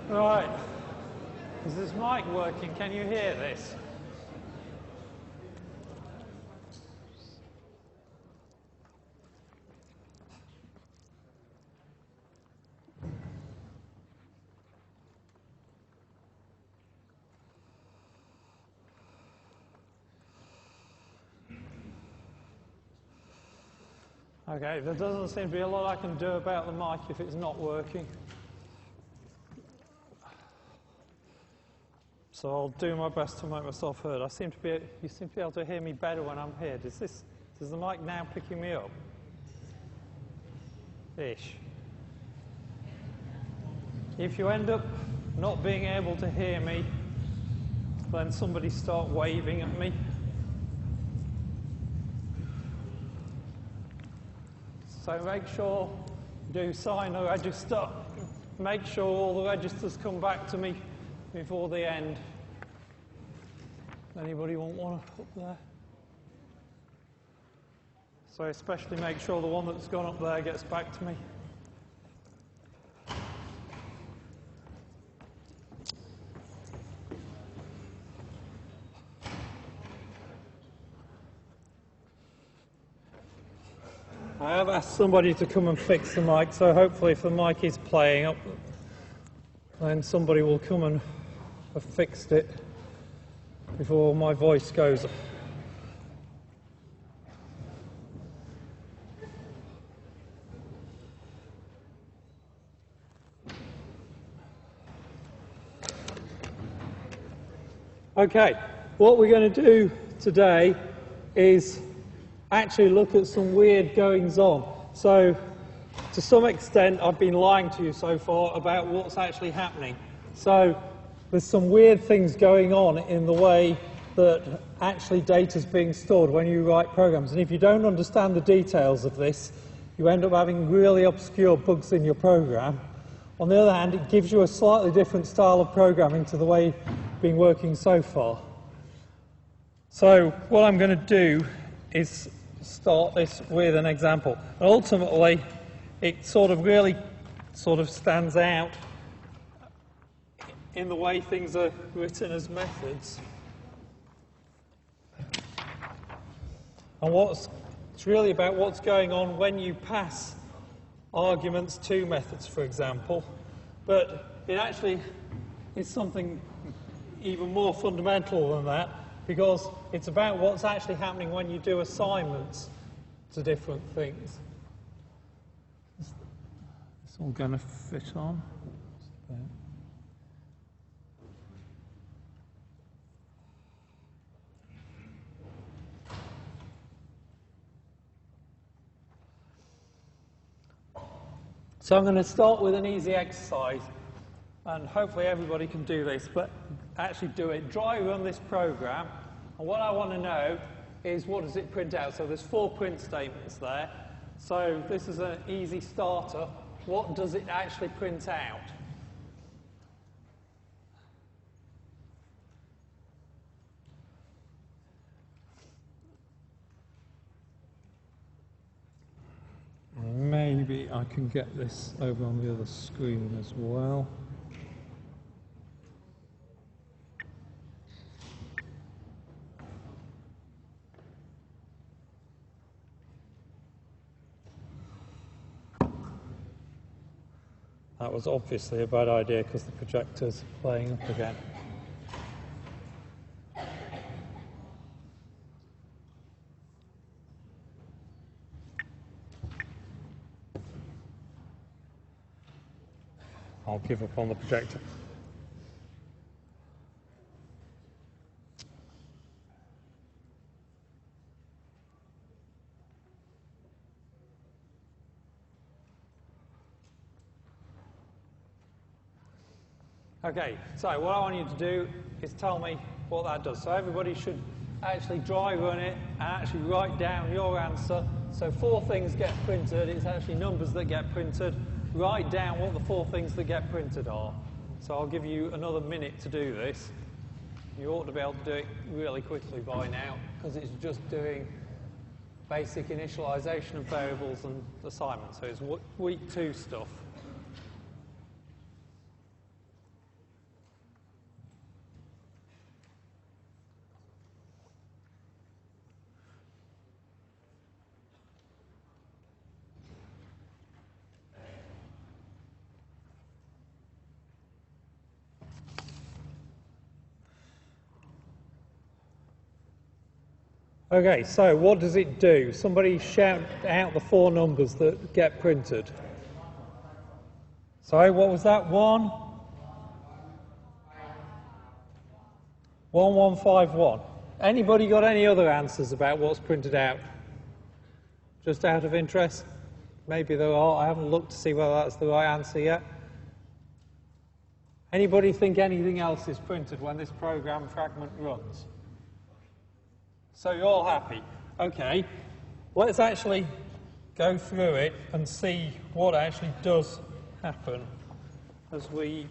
Right. Is this mic working? Can you hear this? Okay, there doesn't seem to be a lot I can do about the mic if it's not working. So I'll do my best to make myself heard. You seem to be able to hear me better when I'm here. Does the mic now picking me up? Ish. If you end up not being able to hear me, then somebody start waving at me. So make sure you do sign the register. Make sure all the registers come back to me before the end. Anybody want one up there? So especially make sure the one that's gone up there gets back to me. I have asked somebody to come and fix the mic, so hopefully if the mic is playing up, then somebody will come and have fixed it before my voice goes. Okay, what we're going to do today is actually look at some weird goings on. So, to some extent, I've been lying to you so far about what's actually happening. So, there's some weird things going on in the way that actually data is being stored when you write programs. And if you don't understand the details of this, you end up having really obscure bugs in your program. On the other hand, it gives you a slightly different style of programming to the way you've been working so far. So, what I'm going to do is start this with an example. And ultimately, it really stands out in the way things are written as methods. And it's really about what's going on when you pass arguments to methods, for example. But it actually is something even more fundamental than that, because it's about what's actually happening when you do assignments to different things. Is this all going to fit on? So I'm going to start with an easy exercise, and hopefully everybody can do this, but actually do it. Dry run this program, and what I want to know is what does it print out. So there's 4 print statements there. So this is an easy starter. What does it actually print out? Maybe I can get this over on the other screen as well. That was obviously a bad idea because the projector's playing up again. I'll give up on the projector. Okay, so what I want you to do is tell me what that does. So everybody should actually dry run it and actually write down your answer. So 4 things get printed. It's actually numbers that get printed. Write down what the 4 things that get printed are. So I'll give you another minute to do this. You ought to be able to do it really quickly by now, because it's just doing basic initialization of variables and assignments. So it's week 2 stuff. Okay, so what does it do? Somebody shout out the 4 numbers that get printed. Sorry, what was that? 1151. Anybody got any other answers about what's printed out? Just out of interest? Maybe there are. I haven't looked to see whether that's the right answer yet. Anybody think anything else is printed when this program fragment runs? So you're all happy. Okay, let's actually go through it and see what actually does happen as we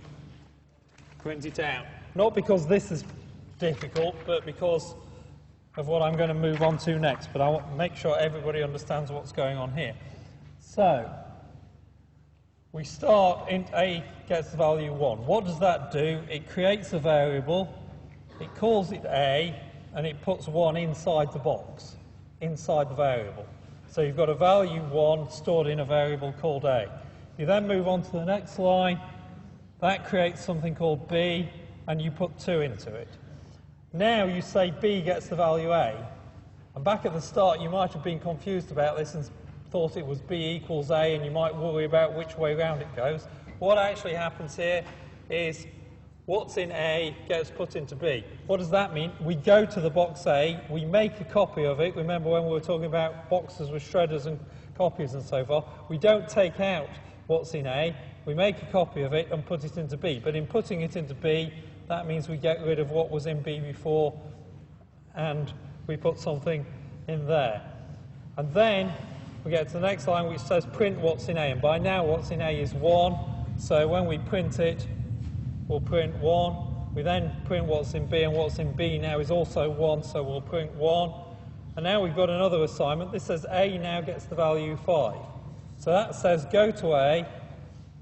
print it out. Not because this is difficult, but because of what I'm going to move on to next. But I want to make sure everybody understands what's going on here. So, we start, int A gets the value 1. What does that do? It creates a variable, it calls it A, and it puts 1 inside the box, inside the variable. So you've got a value 1 stored in a variable called A. You then move on to the next line, that creates something called B, and you put 2 into it. Now you say B gets the value A, and back at the start you might have been confused about this and thought it was B equals A, and you might worry about which way round it goes. What actually happens here is what's in A gets put into B. What does that mean? We go to the box A, we make a copy of it. Remember when we were talking about boxes with shredders and copies and so forth? We don't take out what's in A, we make a copy of it and put it into B. But in putting it into B, that means we get rid of what was in B before and we put something in there. And then we get to the next line which says print what's in A. And by now what's in A is 1. So when we print it, we'll print 1. We then print what's in B, and what's in B now is also 1, so we'll print 1. And now we've got another assignment. This says A now gets the value 5. So that says go to A,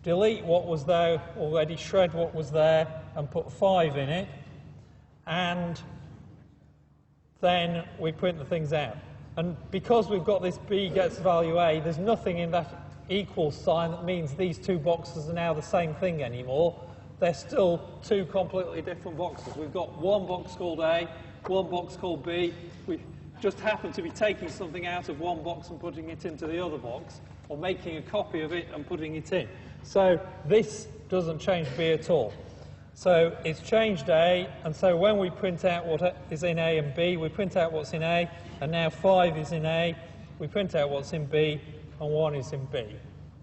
delete what was there already, shred what was there, and put 5 in it. And then we print the things out. And because we've got this B gets the value A, there's nothing in that equals sign that means these 2 boxes are now the same thing anymore. They're still 2 completely different boxes. We've got one box called A, one box called B. We just happen to be taking something out of one box and putting it into the other box, or making a copy of it and putting it in. So this doesn't change B at all. So it's changed A, and so when we print out what is in A and B, we print out what's in A, and now 5 is in A. We print out what's in B, and 1 is in B.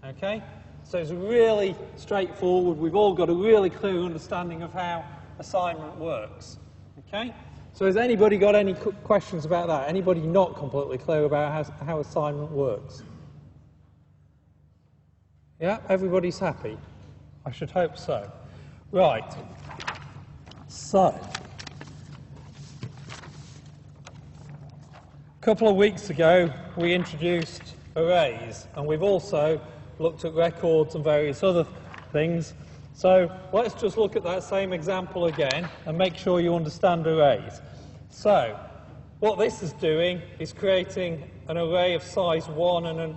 Okay? So it's really straightforward. We've all got a really clear understanding of how assignment works. Okay? So has anybody got any questions about that? Anybody not completely clear about how assignment works? Yeah? Everybody's happy? I should hope so. Right. So, a couple of weeks ago we introduced arrays, and we've also looked at records and various other things. So let's just look at that same example again and make sure you understand arrays. So what this is doing is creating an array of size 1 and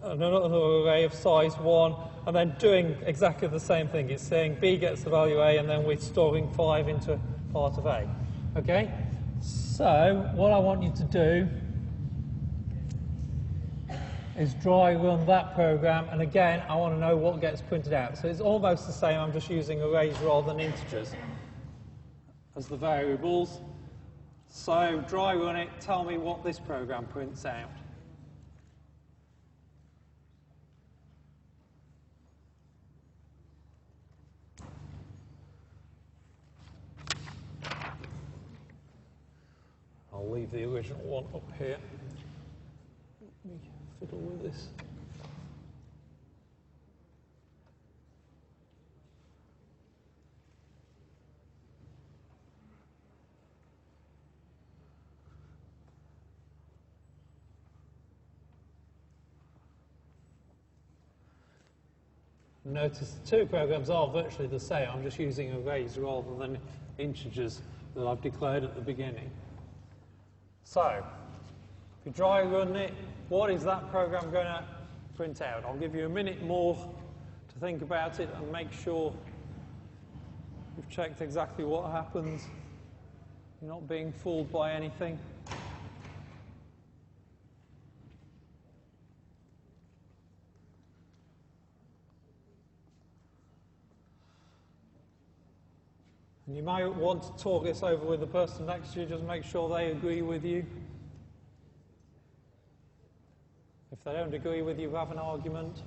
another array of size 1, and then doing exactly the same thing. It's saying B gets the value A, and then we're storing 5 into part of A. Okay? So what I want you to do is dry run that program, and again I want to know what gets printed out. So it's almost the same, I'm just using arrays rather than integers as the variables. So dry run it, tell me what this program prints out. I'll leave the original one up here. Let me fiddle with this. Notice the 2 programs are virtually the same. I'm just using arrays rather than integers that I've declared at the beginning. So, if you dry run it, what is that program going to print out? I'll give you a minute more to think about it and make sure you've checked exactly what happens. You're not being fooled by anything. And you might want to talk this over with the person next to you, just make sure they agree with you. If they don't agree with you, have an argument.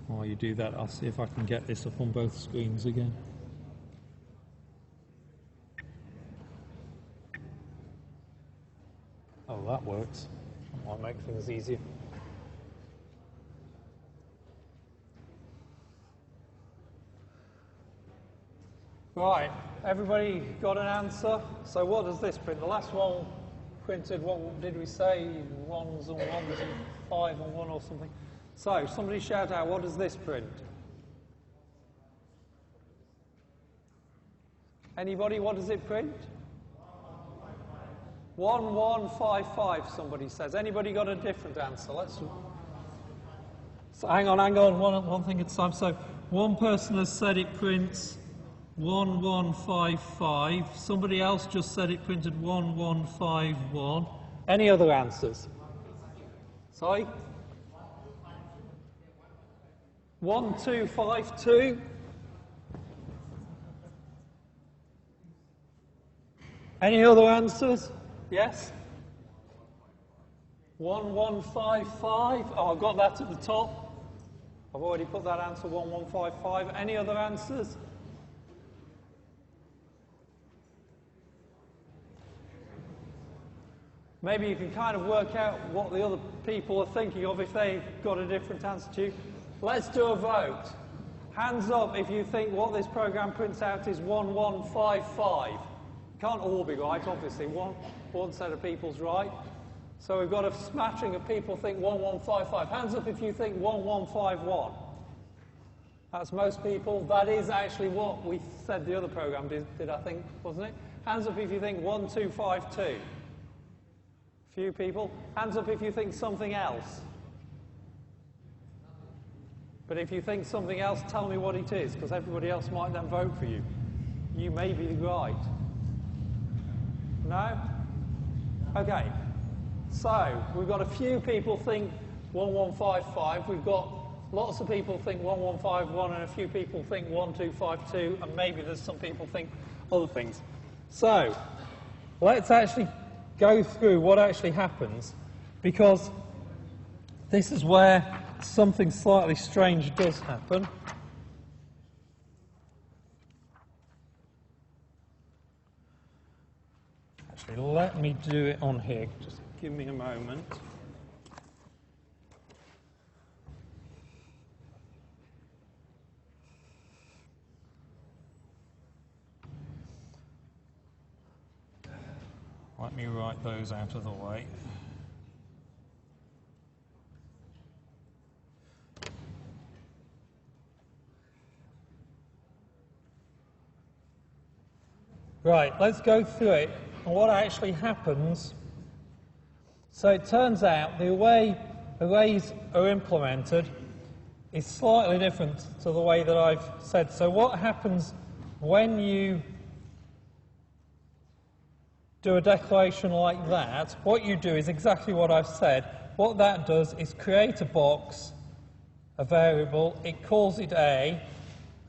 While you do that, I'll see if I can get this up on both screens again. Oh, that works. That might make things easier. Right, everybody got an answer? So what does this print? The last one printed, what did we say? Ones and 5 and 1 or something. So, somebody shout out, what does this print? Anybody, what does it print? 1155, somebody says. Anybody got a different answer? So hang on, one thing at a time. So, one person has said it prints 1155. Somebody else just said it printed 1151. Any other answers? Sorry? 1252. Any other answers? Yes? 1155. Oh, I've got that at the top. I've already put that answer, 1155. Any other answers? Maybe you can kind of work out what the other people are thinking of if they've got a different answer to you. Let's do a vote. Hands up if you think what this program prints out is 1155. Can't all be right, obviously. One set of people's right. So we've got a smattering of people think 1155. Hands up if you think 1151. That's most people. That is actually what we said the other program did I think, wasn't it? Hands up if you think 1252. Few people. Hands up if you think something else. But if you think something else, tell me what it is, because everybody else might then vote for you. You may be right. No? Okay. So, we've got a few people think 1155. We've got lots of people think 1151, and a few people think 1252, and maybe there's some people think other things. So, let's actually go through what actually happens, because this is where something slightly strange does happen. Actually, let me do it on here. Just give me a moment. Let me write those out of the way. Right, let's go through it and what actually happens. So it turns out the way arrays are implemented is slightly different to the way that I've said. So what happens when you do a declaration like that, what you do is exactly what I've said. What that does is create a box, a variable, it calls it A,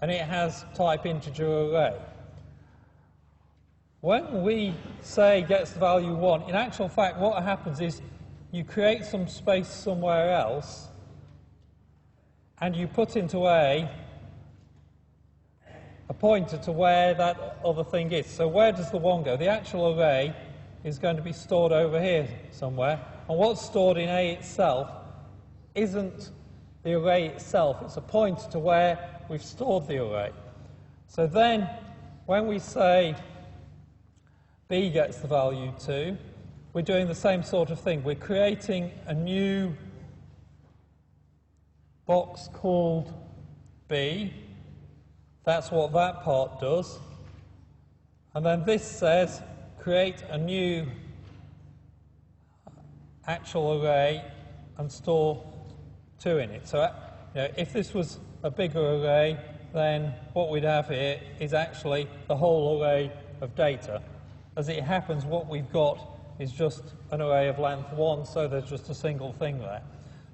and it has type integer array. When we say gets the value 1, in actual fact what happens is you create some space somewhere else and you put into A a pointer to where that other thing is. So where does the 1 go? The actual array is going to be stored over here somewhere, and what's stored in A itself isn't the array itself, it's a pointer to where we've stored the array. So then when we say B gets the value 2, we're doing the same sort of thing. We're creating a new box called B. That's what that part does. And then this says create a new actual array and store 2 in it. So if this was a bigger array, then what we'd have here is actually the whole array of data. As it happens, what we've got is just an array of length 1, so there's just a single thing there.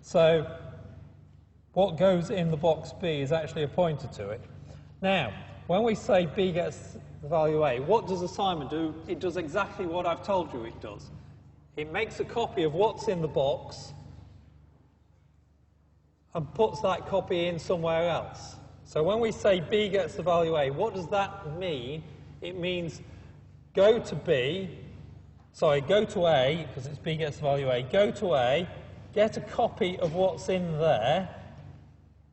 So what goes in the box B is actually a pointer to it. Now, when we say B gets the value A, what does assignment do? It does exactly what I've told you it does. It makes a copy of what's in the box and puts that copy in somewhere else. So when we say B gets the value A, what does that mean? It means go to A, because it's B gets the value A, go to A, get a copy of what's in there,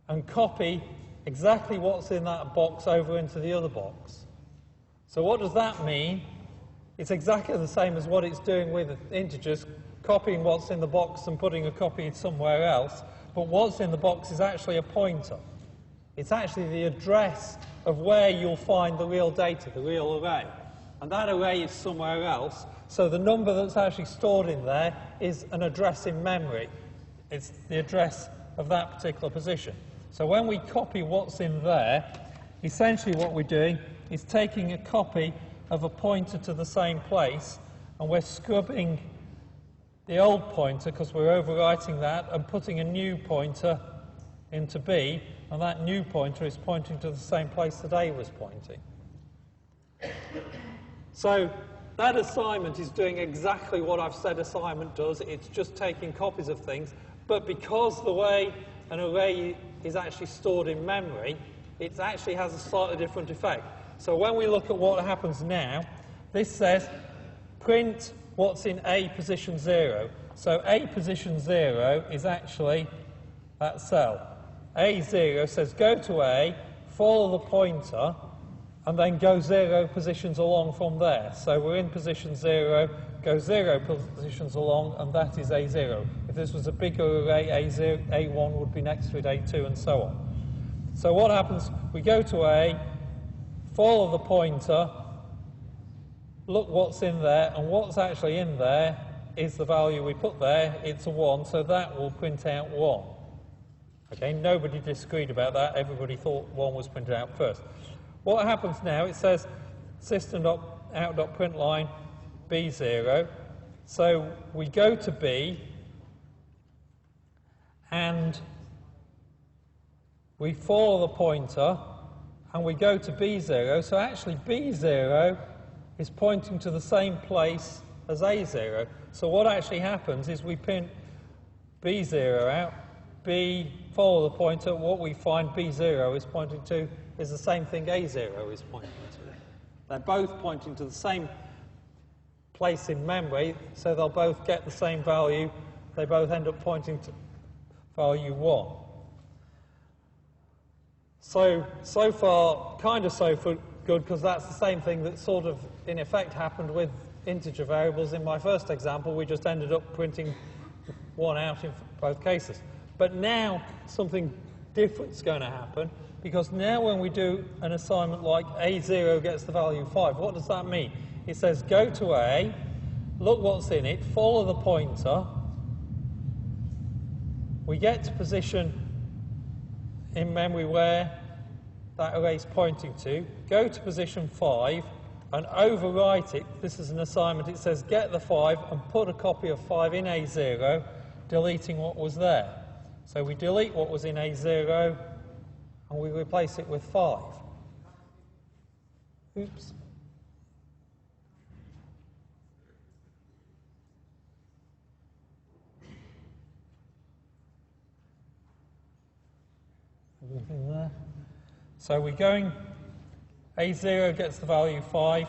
and copy exactly what's in that box over into the other box. So what does that mean? It's exactly the same as what it's doing with integers, copying what's in the box and putting a copy somewhere else, but what's in the box is actually a pointer. It's actually the address of where you'll find the real data, the real array. And that array is somewhere else, so the number that's actually stored in there is an address in memory. It's the address of that particular position. So when we copy what's in there, essentially what we're doing is taking a copy of a pointer to the same place, and we're scrubbing the old pointer because we're overwriting that and putting a new pointer into B, and that new pointer is pointing to the same place that A was pointing. So that assignment is doing exactly what I've said assignment does. It's just taking copies of things, but because the way an array is actually stored in memory, it actually has a slightly different effect. So when we look at what happens now, this says print what's in A position 0. So A position 0 is actually that cell. A0 says go to A, follow the pointer, and then go 0 positions along from there. So we're in position 0, go 0 positions along, and that is A0. If this was a bigger array, A0, A1 would be next to it, A2, and so on. So what happens? We go to A, follow the pointer, look what's in there, and what's actually in there is the value we put there. It's a 1, so that will print out 1. Okay, nobody disagreed about that. Everybody thought 1 was printed out first. What happens now, it says system.out.println B0. So we go to B and we follow the pointer and we go to B0. So actually B0 is pointing to the same place as A0. So what actually happens is we print B0 out, B, follow the pointer, what we find B0 is pointing to is the same thing A0 is pointing to. They're both pointing to the same place in memory, so they'll both get the same value. They both end up pointing to value 1. So far, kind of so good, because that's the same thing that sort of, in effect, happened with integer variables in my first example. We just ended up printing 1 out in both cases. But now something different is going to happen, because now when we do an assignment like A0 gets the value 5, what does that mean? It says go to A, look what's in it, follow the pointer, we get to position in memory where that array is pointing to, go to position 5 and overwrite it. This is an assignment. It says get the 5 and put a copy of 5 in A0, deleting what was there. So we delete what was in A0 and we replace it with 5. Oops. Everything there. So we're going, A0 gets the value 5.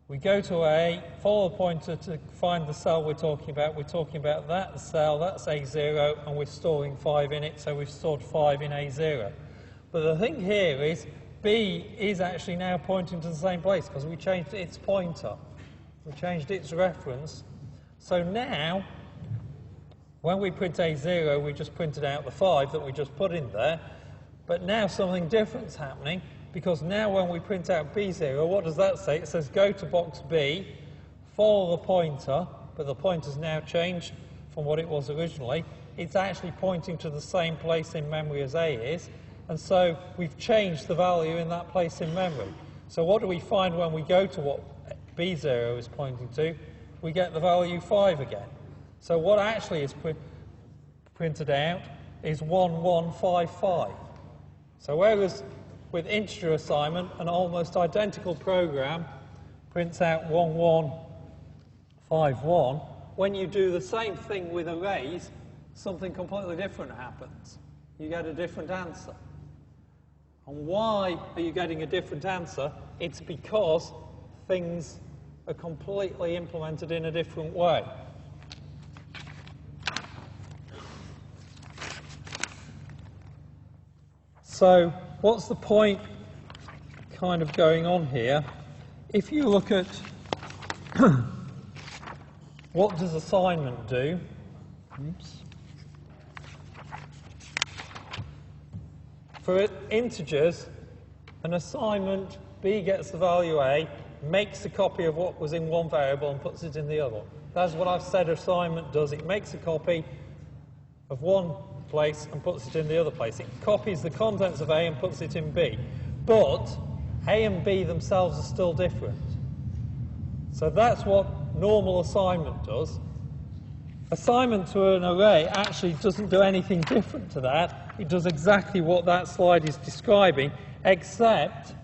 We go to A, follow the pointer to find the cell we're talking about. We're talking about that cell, that's A0, and we're storing 5 in it, so we've stored 5 in A0. But the thing here is, B is actually now pointing to the same place, because we changed its pointer. We changed its reference. So now, when we print A0, we just printed out the 5 that we just put in there. But now something different's happening. because now when we print out B0, what does that say? It says go to box B, follow the pointer, but the pointer's now changed from what it was originally. It's actually pointing to the same place in memory as A is, and so we've changed the value in that place in memory. So what do we find when we go to what B0 is pointing to? We get the value 5 again. So what actually is printed out is 1155. So whereas with integer assignment, an almost identical program prints out 1151, when you do the same thing with arrays, something completely different happens. You get a different answer. And why are you getting a different answer? It's because things are completely implemented in a different way. So what's the point kind of going on here? If you look at what does assignment do? Oops. For integers, an assignment, B gets the value A, makes a copy of what was in one variable and puts it in the other. That's what I've said assignment does. It makes a copy of one place and puts it in the other place. It copies the contents of A and puts it in B. But A and B themselves are still different. So that's what normal assignment does. Assignment to an array actually doesn't do anything different to that. It does exactly what that slide is describing, except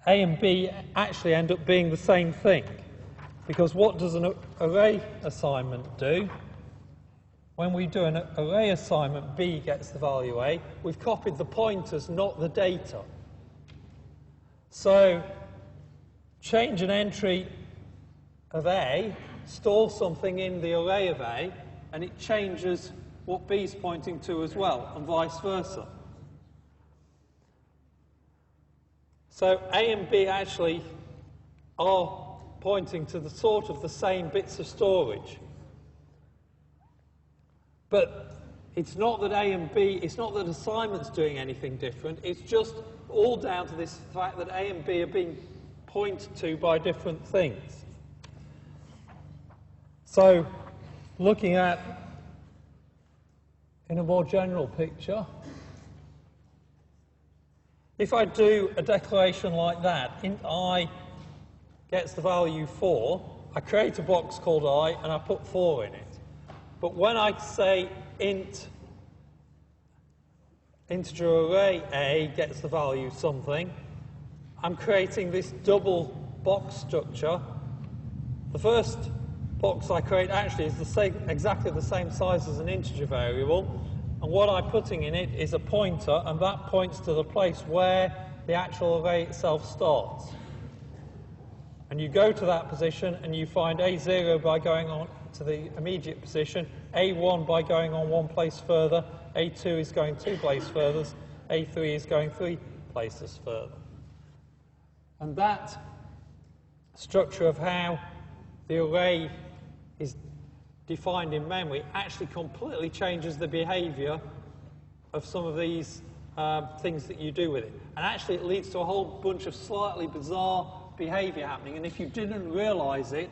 A and B actually end up being the same thing. Because what does an array assignment do? When we do an array assignment, B gets the value A. We've copied the pointers, not the data. So change an entry of A, store something in the array of A, and it changes what B is pointing to as well, and vice versa. So A and B actually are pointing to the sort of the same bits of storage. But it's not that A and B, it's not that assignment's doing anything different, it's just all down to this fact that A and B are being pointed to by different things. So, looking at, in a more general picture, if I do a declaration like that, int I gets the value 4, I create a box called I and I put 4 in it. But when I say integer array A gets the value something, I'm creating this double box structure. The first box I create actually is exactly the same size as an integer variable, and what I'm putting in it is a pointer, and that points to the place where the actual array itself starts. And you go to that position and you find A0 by going on to the immediate position, A1 by going on one place further, A2 is going 2 places further, A3 is going 3 places further. And that structure of how the array is defined in memory actually completely changes the behavior of some of these things that you do with it. And actually it leads to a whole bunch of slightly bizarre behavior happening, and if you didn't realize it,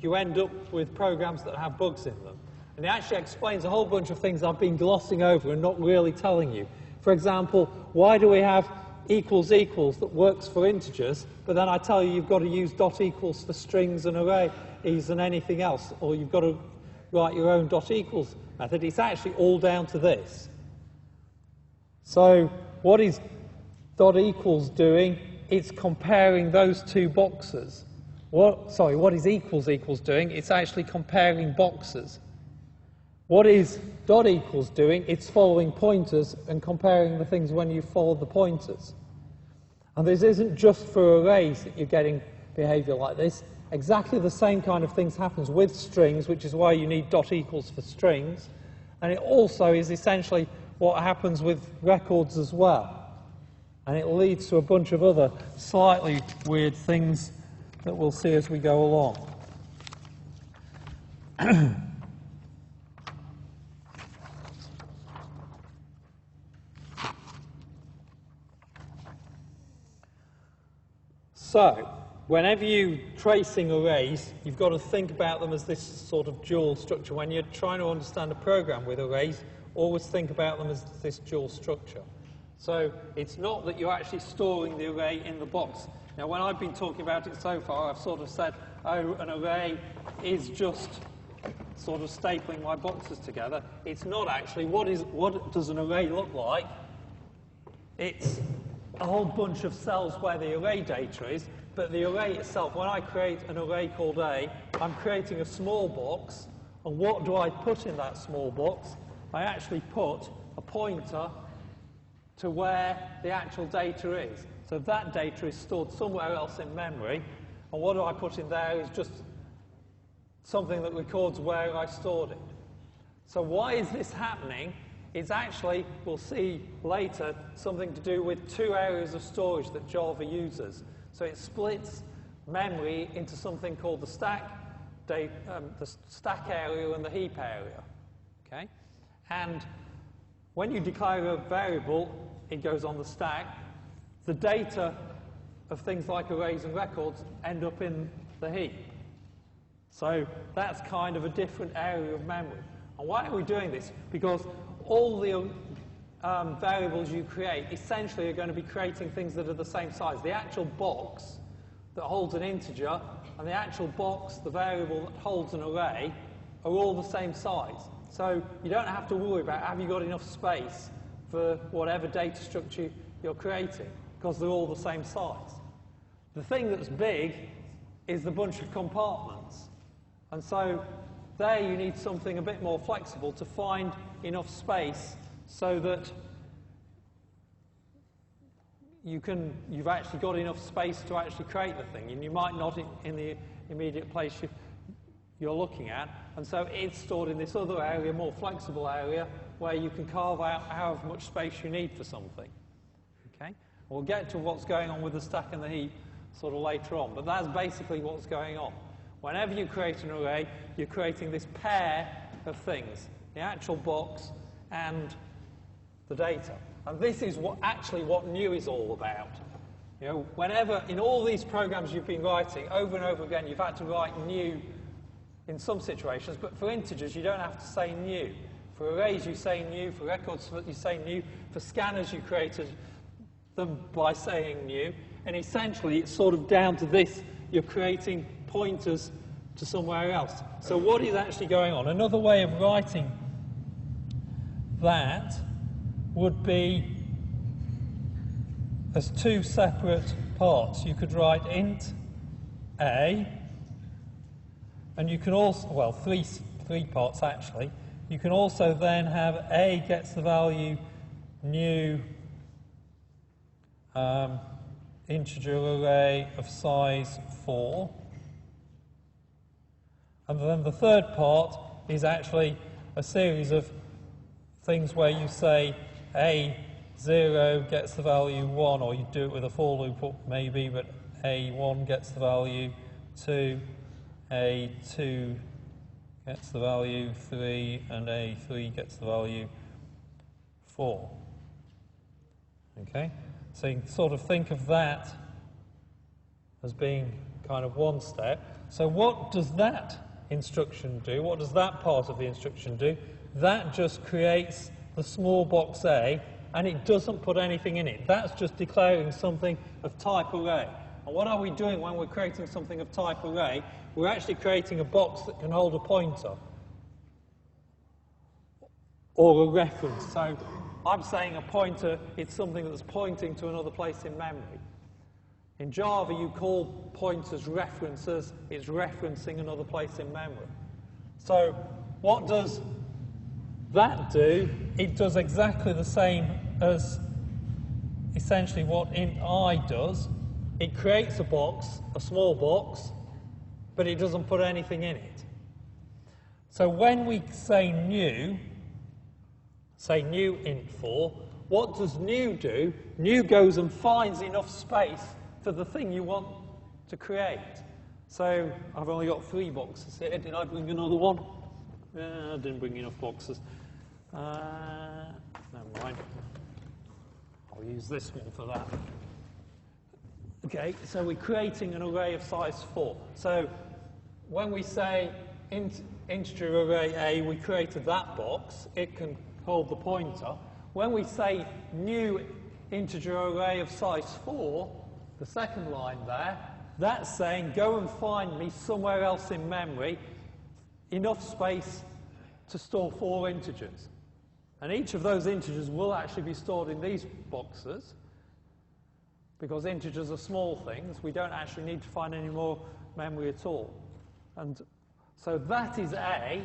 you end up with programs that have bugs in them. And it actually explains a whole bunch of things I've been glossing over and not really telling you. For example, why do we have equals equals that works for integers, but then I tell you you've got to use dot equals for strings and arrays and anything else, or you've got to write your own dot equals method? It's actually all down to this. So what is dot equals doing? It's comparing those two boxes. What is equals equals doing? It's actually comparing boxes. What is dot equals doing? It's following pointers and comparing the things when you follow the pointers. And this isn't just for arrays that you're getting behavior like this. Exactly the same kind of things happens with strings, which is why you need dot equals for strings. And it also is essentially what happens with records as well. And it leads to a bunch of other slightly weird things that we'll see as we go along. So, whenever you're tracing arrays, you've got to think about them as this sort of dual structure. When you're trying to understand a program with arrays, always think about them as this dual structure. So, it's not that you're actually storing the array in the box. Now, when I've been talking about it so far, I've sort of said, oh, an array is just sort of stapling my boxes together. It's not actually. What does an array look like? It's a whole bunch of cells where the array data is, but the array itself, when I create an array called A, I'm creating a small box, and what do I put in that small box? I actually put a pointer to where the actual data is. So that data is stored somewhere else in memory, and what do I put in there is just something that records where I stored it. So why is this happening? It's actually, we'll see later, something to do with two areas of storage that Java uses. So it splits memory into something called the stack area and the heap area. Okay? And when you declare a variable, it goes on the stack. The data of things like arrays and records end up in the heap. So that's kind of a different area of memory. And why are we doing this? Because all the variables you create essentially are going to be creating things that are the same size. The actual box that holds an integer and the actual box, the variable that holds an array, are all the same size. So you don't have to worry about have you got enough space for whatever data structure you're creating, because they're all the same size. The thing that's big is the bunch of compartments. And so there you need something a bit more flexible to find enough space so that you've actually got enough space to actually create the thing. And you might not in the immediate place you're looking at. And so it's stored in this other area, more flexible area, where you can carve out however much space you need for something. Okay? We'll get to what's going on with the stack and the heap sort of later on. But that's basically what's going on. Whenever you create an array, you're creating this pair of things, the actual box and the data. And this is what new is all about. You know, whenever, in all these programs you've been writing, over and over again, you've had to write new in some situations, but for integers, you don't have to say new. For arrays, you say new. For records, you say new. For scanners, you created them by saying new. And essentially, it's sort of down to this. You're creating pointers to somewhere else. So what is actually going on? Another way of writing that would be as two separate parts. You could write int a, and you can also, well, three parts actually. You can also then have a gets the value new integer array of size 4. And then the third part is actually a series of things where you say A0 gets the value 1, or you do it with a for loop maybe, but A1 gets the value 2, A2 gets the value 3, and A3 gets the value 4. Okay? So you can sort of think of that as being kind of one step. So what does that instruction do? What does that part of the instruction do? That just creates the small box A, and it doesn't put anything in it. That's just declaring something of type array. And what are we doing when we're creating something of type array? We're actually creating a box that can hold a pointer or a reference. So I'm saying a pointer is something that's pointing to another place in memory. In Java, you call pointers references. It's referencing another place in memory. So what does that do? It does exactly the same as essentially what int I does. It creates a box, a small box, but it doesn't put anything in it. So when we say new int 4, what does new do? New goes and finds enough space for the thing you want to create. So I've only got 3 boxes here. Did I bring another one? I didn't bring enough boxes. Never mind. I'll use this one for that. Okay, so we're creating an array of size 4. So when we say integer array A, we created that box. It can hold the pointer. When we say new integer array of size 4, the second line there, that's saying go and find me somewhere else in memory enough space to store 4 integers. And each of those integers will actually be stored in these boxes, because integers are small things. We don't actually need to find any more memory at all. And so that is A,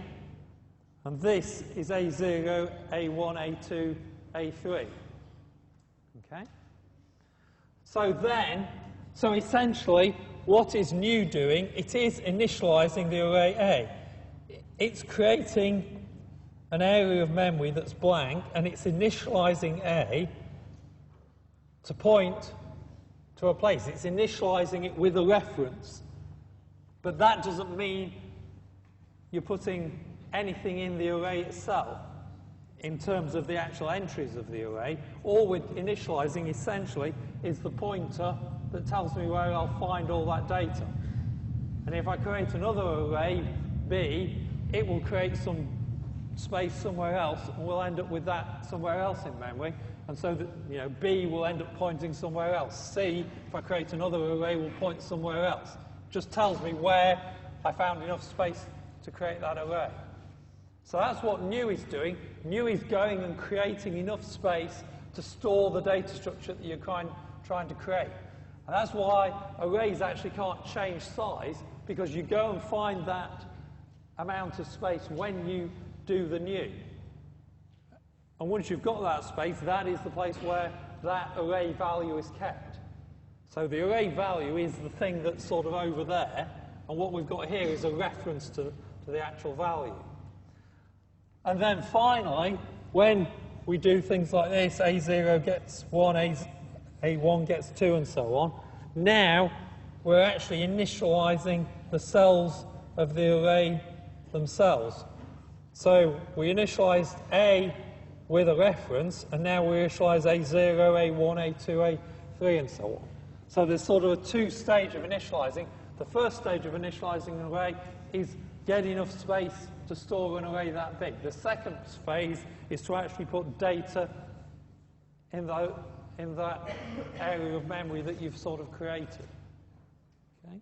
and this is A0, A1, A2, A3. Okay? So essentially, what is new doing? It is initializing the array A. It's creating an area of memory that's blank, and it's initializing A to point to a place. It's initializing it with a reference. But that doesn't mean you're putting anything in the array itself in terms of the actual entries of the array. All we're initializing essentially is the pointer that tells me where I'll find all that data. And if I create another array, B, it will create some space somewhere else, and we'll end up with that somewhere else in memory. And so that, B will end up pointing somewhere else. C, if I create another array, will point somewhere else. Just tells me where I found enough space to create that array. So that's what new is doing. New is going and creating enough space to store the data structure that you're trying to create. And that's why arrays actually can't change size, because you go and find that amount of space when you do the new. And once you've got that space, that is the place where that array value is kept. So the array value is the thing that's sort of over there, and what we've got here is a reference to the actual value. And then finally, when we do things like this, A0 gets 1, A1 gets 2, and so on, now we're actually initializing the cells of the array themselves. So we initialized A with a reference, and now we initialize A0, A1, A2, A3, and so on. So there's sort of a two-stage of initializing. The first stage of initializing an array is get enough space to store an array that big. The second phase is to actually put data in that area of memory that you've sort of created. Okay?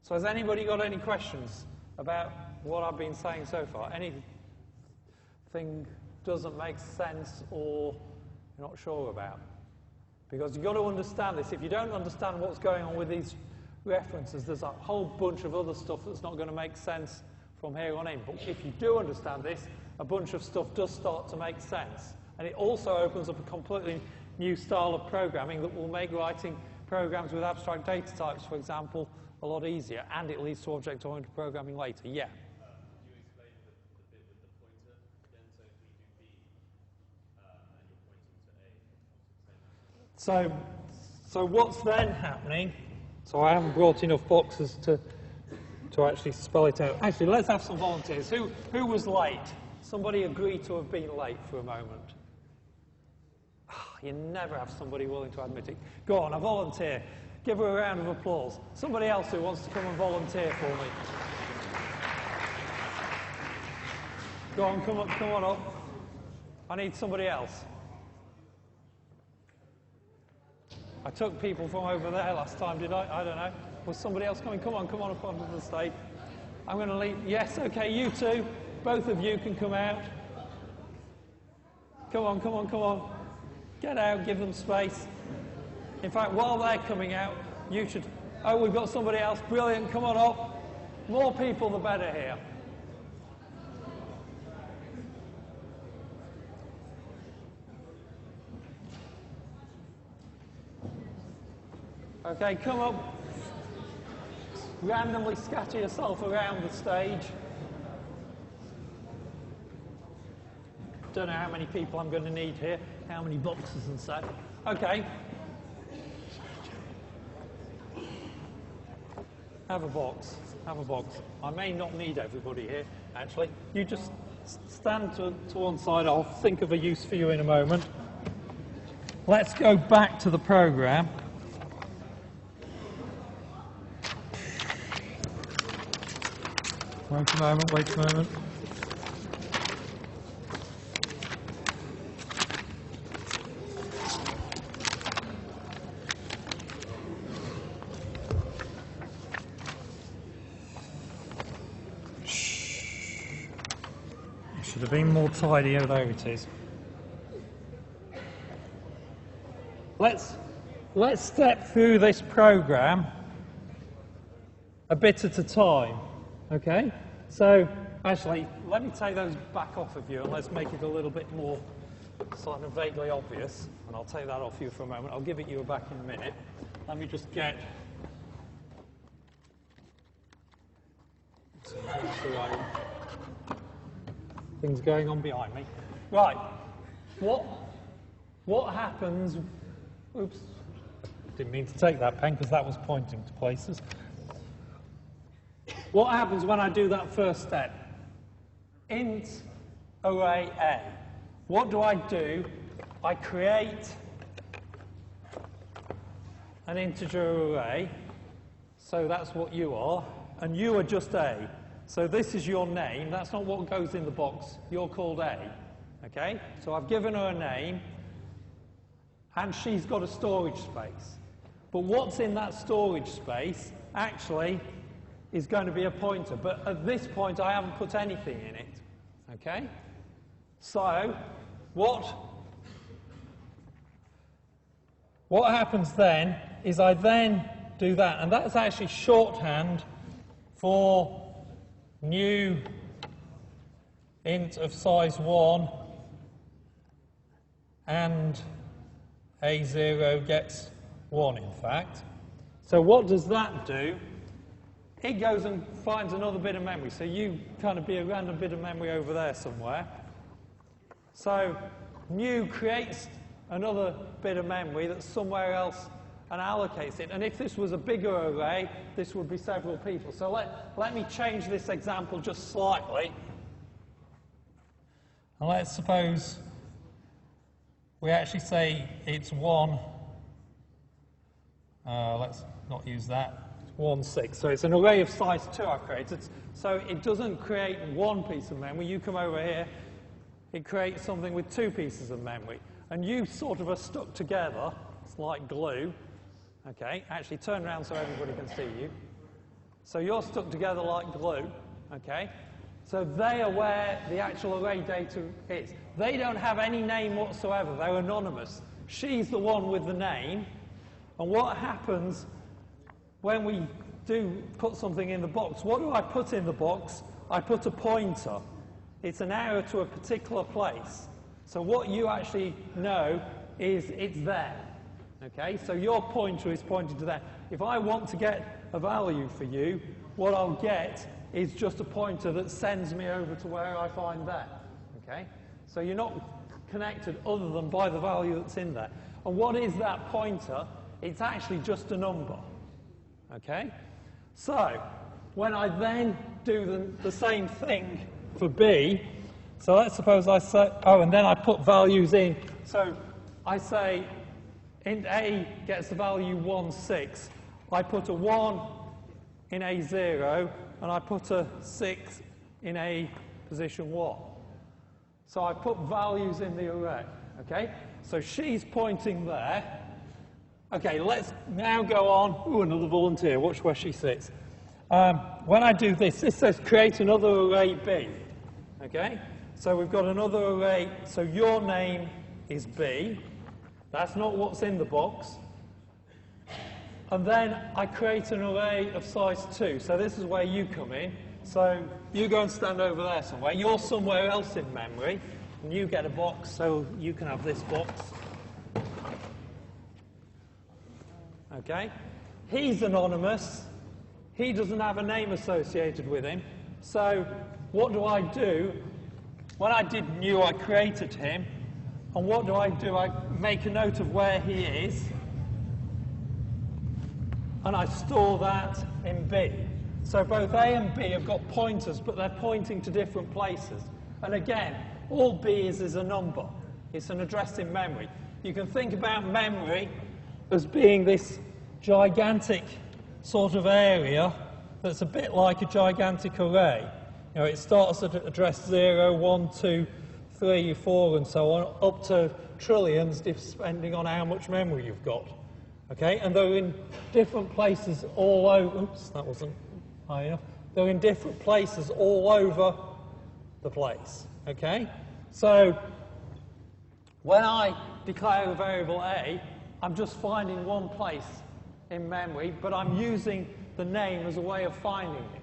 So has anybody got any questions about what I've been saying so far? Anything doesn't make sense or you're not sure about? Because you've got to understand this. If you don't understand what's going on with these references, there's a whole bunch of other stuff that's not going to make sense from here on in. But if you do understand this, a bunch of stuff does start to make sense. And it also opens up a completely new style of programming that will make writing programs with abstract data types, for example, a lot easier. And it leads to object-oriented programming later. Yeah? Could you explain the bit with the pointer again? So if we do B and you're pointing to A, So what's then happening? So I haven't brought enough boxes to actually spell it out. Actually, let's have some volunteers. Who was late? Somebody agree to have been late for a moment. You never have somebody willing to admit it. Go on, a volunteer. Give her a round of applause. Somebody else who wants to come and volunteer for me. Go on, come on up. I need somebody else. I took people from over there last time, did I? I don't know. Was somebody else coming? Come on up onto the stage. I'm going to leave. Yes, okay, you two. Both of you can come out. Come on. Get out, give them space. In fact, while they're coming out, you should... Oh, we've got somebody else. Brilliant, come on up. More people, the better here. Okay, come up. Randomly scatter yourself around the stage. Don't know how many people I'm going to need here, how many boxes and so. Okay. Have a box. I may not need everybody here, actually. You just stand to one side. I'll think of a use for you in a moment. Let's go back to the program. Wait a moment, wait a moment. Should have been more tidy. Oh, there it is. Let's step through this program a bit at a time, okay? So, actually, let me take those back off of you and let's make it a little bit more sort of vaguely obvious. And I'll take that off you for a moment. I'll give it you back in a minute. Let me just get things going on behind me. Right, what happens, oops, didn't mean to take that pen because that was pointing to places. What happens when I do that first step? Int array A. What do I do? I create an integer array, so that's what you are, and you are just A. So this is your name. That's not what goes in the box. You're called A. Okay? So I've given her a name, and she's got a storage space. But what's in that storage space actually is going to be a pointer. But at this point, I haven't put anything in it. Okay? So what happens then is I then do that, and that's actually shorthand for new int of size 1 and A0 gets 1, in fact. So what does that do? It goes and finds another bit of memory. So you kind of be a random bit of memory over there somewhere. So new creates another bit of memory that's somewhere else and allocates it. And if this was a bigger array, this would be several people. So let me change this example just slightly. And let's suppose we actually say it's 1. Let's not use that. It's 1, 6. So it's an array of size 2 I've created. So it doesn't create one piece of memory. You come over here, it creates something with 2 pieces of memory. And you sort of are stuck together. It's like glue. Okay, actually turn around so everybody can see you. So you're stuck together like glue. Okay, so they are where the actual array data is. They don't have any name whatsoever. They're anonymous. She's the one with the name. And what happens when we do put something in the box? What do I put in the box? I put a pointer. It's an arrow to a particular place. So what you actually know is it's there. Okay, so your pointer is pointing to that. If I want to get a value for you, what I'll get is just a pointer that sends me over to where I find that. Okay, so you're not connected other than by the value that's in there. And what is that pointer? It's actually just a number. Okay, so when I then do the same thing for B, so let's suppose I say, oh, and then I put values in. So I say int A gets the value 1, 6. I put a 1 in A0, and I put a 6 in A position 1. So I put values in the array, okay? So she's pointing there. Okay, let's now go on. Ooh, another volunteer. Watch where she sits. When I do this, this says create another array B, okay? So we've got another array. So your name is B. That's not what's in the box. And then I create an array of size 2. So this is where you come in. So you go and stand over there somewhere. You're somewhere else in memory. And you get a box, so you can have this box. Okay? He's anonymous. He doesn't have a name associated with him. So what do? When I did new, I created him. And what do? I make a note of where he is, and I store that in B. So both A and B have got pointers, but they're pointing to different places. And again, all B is a number. It's an address in memory. You can think about memory as being this gigantic sort of area that's a bit like a gigantic array. You know, it starts at address 0, 1, 2, 3, 4, and so on, up to trillions, depending on how much memory you've got. Okay, and they're in different places all over. Oops, that wasn't high enough. They're in different places all over the place. Okay, so when I declare a variable a, I'm just finding one place in memory, but I'm using the name as a way of finding it.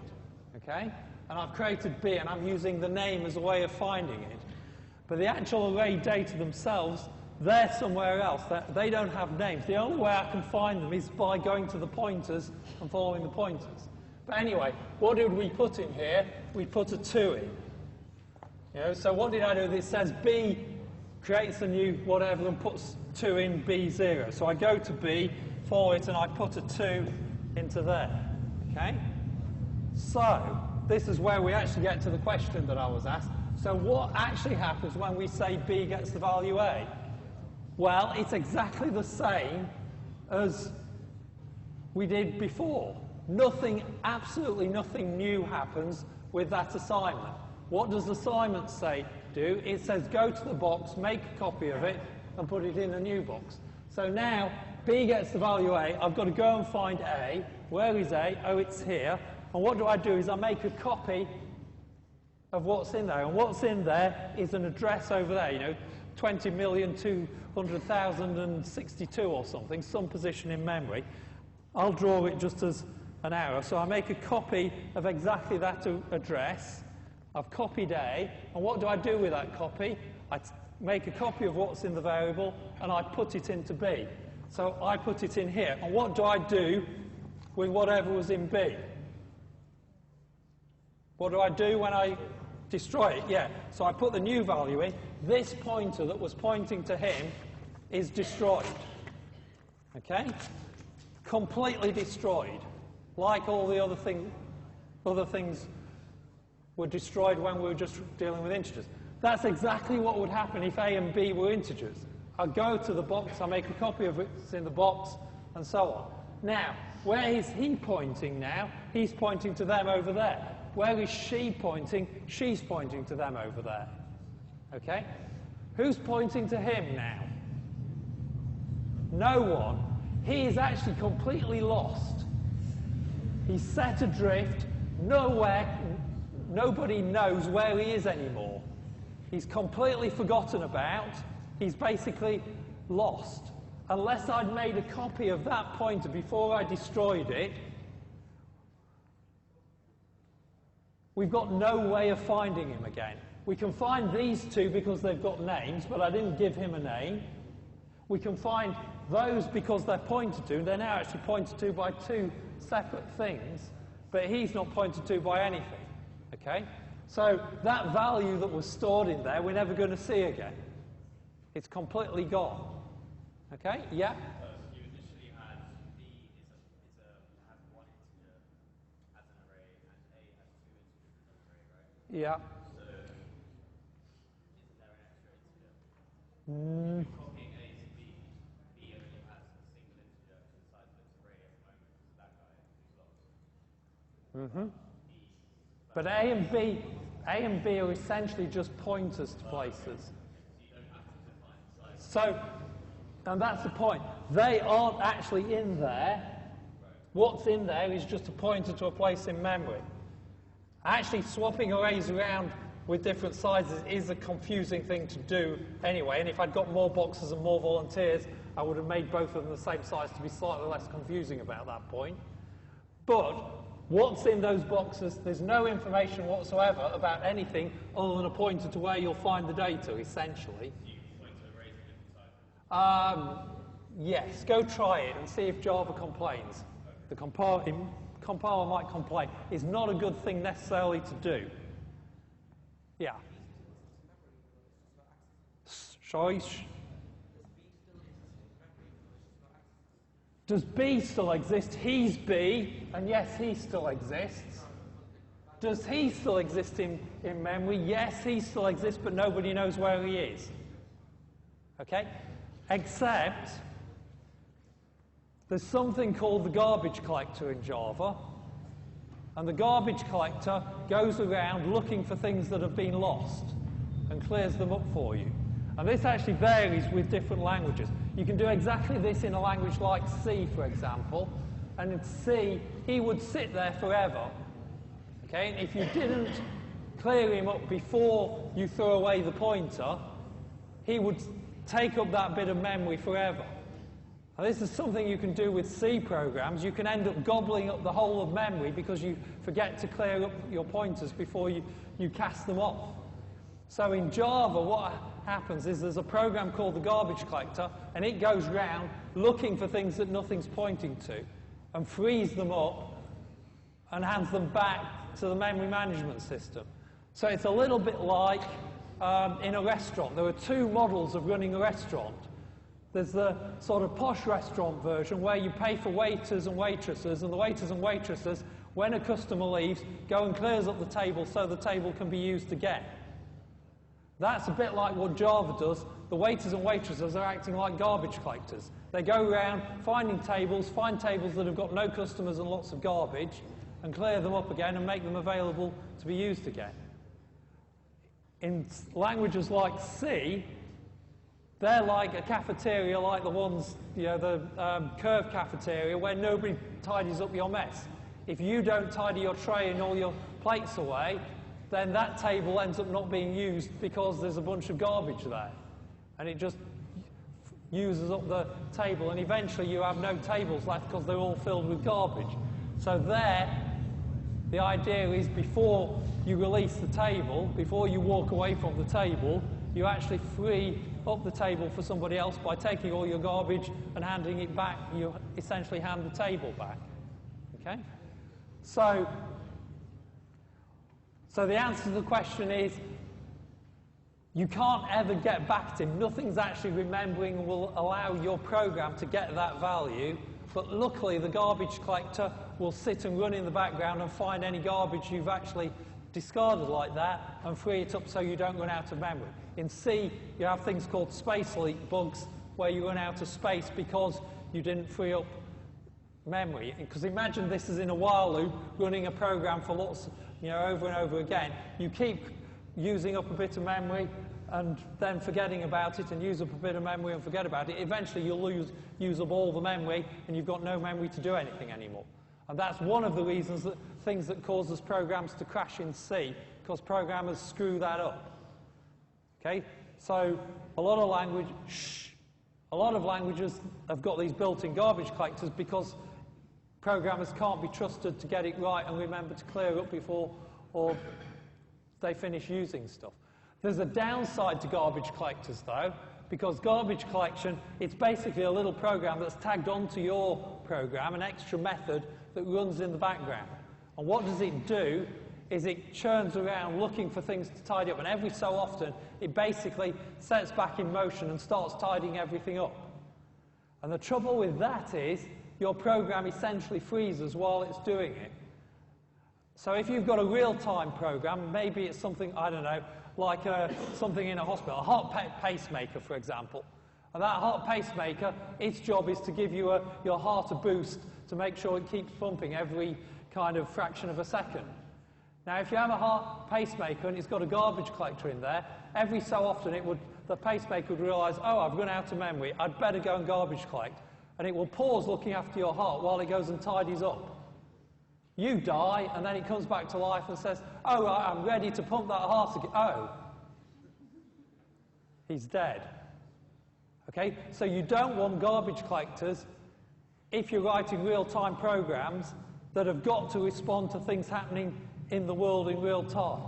Okay, and I've created b, and I'm using the name as a way of finding it. But the actual array data themselves, they're somewhere else. They don't have names. The only way I can find them is by going to the pointers and following the pointers. But anyway, what did we put in here? We put a 2 in. You know, so what did I do? This says b creates a new whatever and puts 2 in b0. So I go to b for it and I put a 2 into there. Okay? So this is where we actually get to the question that I was asked. So what actually happens when we say b gets the value a? Well, it's exactly the same as we did before. Nothing, absolutely nothing new happens with that assignment. What does the assignment say do? It says go to the box, make a copy of it, and put it in a new box. So now b gets the value a. I've got to go and find a. Where is a? Oh, it's here. And what do? Is I make a copy of what's in there. And what's in there is an address over there, you know, 20,200,062 or something, some position in memory. I'll draw it just as an arrow. So I make a copy of exactly that address. I've copied A, and what do I do with that copy? I make a copy of what's in the variable, and I put it into B. So I put it in here. And what do I do with whatever was in B? What do I do when I destroy it? Yeah, so I put the new value in. This pointer that was pointing to him is destroyed. Okay? Completely destroyed. Like all the other things were destroyed when we were just dealing with integers. That's exactly what would happen if A and B were integers. I go to the box, I make a copy of it, it's in the box, and so on. Now, where is he pointing now? He's pointing to them over there. Where is she pointing? She's pointing to them over there. Okay? Who's pointing to him now? No one. He is actually completely lost. He's set adrift. Nowhere, nobody knows where he is anymore. He's completely forgotten about. He's basically lost. Unless I'd made a copy of that pointer before I destroyed it, we've got no way of finding him again. We can find these two because they've got names, but I didn't give him a name. We can find those because they're pointed to. They're now actually pointed to by two separate things, but he's not pointed to by anything. Okay? So that value that was stored in there, we're never going to see again. It's completely gone. Okay? Yeah? You initially had B has one integer as an array, and A has two integers as an array, right? Yeah. So, isn't there an extra integer? Copying A to B, B only has a single integer inside of its array at the moment, so that guy who's lost. But A and B are essentially just pointers to places. So, and that's the point. They aren't actually in there. What's in there is just a pointer to a place in memory. Actually, swapping arrays around with different sizes is a confusing thing to do anyway, and if I'd got more boxes and more volunteers, I would have made both of them the same size to be slightly less confusing about that point. But what's in those boxes, there's no information whatsoever about anything other than a pointer to where you'll find the data, essentially. Yes, go try it and see if Java complains. The compiler might complain. It's not a good thing necessarily to do. Yeah. Sorry. Does B still exist? He's B, and yes, he still exists. Does he still exist in memory? Yes, he still exists, but nobody knows where he is. Okay? Except there's something called the garbage collector in Java, And the garbage collector goes around looking for things that have been lost and clears them up for you. And this actually varies with different languages. You can do exactly this in a language like C, for example. And in C, he would sit there forever. Okay? And if you didn't clear him up before you throw away the pointer, he would take up that bit of memory forever. And this is something you can do with C programs. You can end up gobbling up the whole of memory because you forget to clear up your pointers before you cast them off. So in Java, what happens is there's a program called the garbage collector, and it goes round looking for things that nothing's pointing to and frees them up and hands them back to the memory management system. So it's a little bit like in a restaurant. There are two models of running a restaurant. There's the sort of posh restaurant version where you pay for waiters and waitresses, and the waiters and waitresses, when a customer leaves, go and clears up the table so the table can be used again. That's a bit like what Java does. The waiters and waitresses are acting like garbage collectors. They go around finding tables, find tables that have got no customers and lots of garbage, and clear them up again and make them available to be used again. In languages like C, they're like a cafeteria like the ones, the curved cafeteria where nobody tidies up your mess. If you don't tidy your tray and all your plates away, then that table ends up not being used because there's a bunch of garbage there. And it just uses up the table, and eventually you have no tables left because they're all filled with garbage. So there, the idea is before you release the table, before you walk away from the table, you actually free up the table for somebody else by taking all your garbage and handing it back. You essentially hand the table back. Okay? So the answer to the question is, you can't ever get back to him. Nothing's actually remembering and will allow your program to get that value. But luckily, the garbage collector will sit and run in the background and find any garbage you've actually discarded like that and free it up so you don't run out of memory. In C, you have things called space leak bugs where you run out of space because you didn't free up memory. Because imagine this is in a while loop, running a program for lots, over and over again. You keep using up a bit of memory and then forgetting about it, and use up a bit of memory and forget about it. Eventually you'll use up all the memory and you've got no memory to do anything anymore. And that's one of the reasons that things that causes programs to crash in C, because programmers screw that up. Okay? So a lot of languages have got these built-in garbage collectors because programmers can't be trusted to get it right and remember to clear up before or they finish using stuff. There's a downside to garbage collectors, though, because garbage collection, it's basically a little program that's tagged onto your program, an extra method that runs in the background. And what does it do is it churns around looking for things to tidy up, and every so often it basically sets back in motion and starts tidying everything up. And the trouble with that is your program essentially freezes while it's doing it. So if you've got a real-time program, maybe it's something, I don't know, like something in a hospital, a heart pacemaker, for example. And that heart pacemaker, its job is to give you your heart a boost to make sure it keeps pumping every kind of fraction of a second. Now, if you have a heart pacemaker and it's got a garbage collector in there, every so often the pacemaker would realise, oh, I've run out of memory, I'd better go and garbage collect. And it will pause looking after your heart while it goes and tidies up. You die, and then it comes back to life and says, oh, I'm ready to pump that heart again. Oh, he's dead. Okay, so you don't want garbage collectors if you're writing real-time programs that have got to respond to things happening in the world in real time.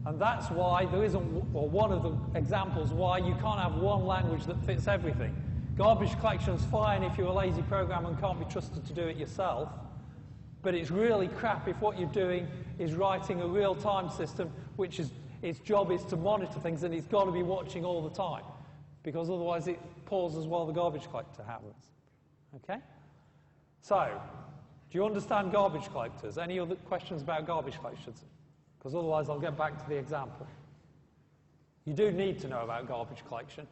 And that's why there isn't, or one of the examples why you can't have one language that fits everything. Garbage collection's fine if you're a lazy programmer and can't be trusted to do it yourself. But it's really crap if what you're doing is writing a real-time system which its job is to monitor things, and it's got to be watching all the time, because otherwise it pauses while the garbage collector happens. Okay? So, do you understand garbage collectors? Any other questions about garbage collectors? Because otherwise I'll get back to the example. You do need to know about garbage collection.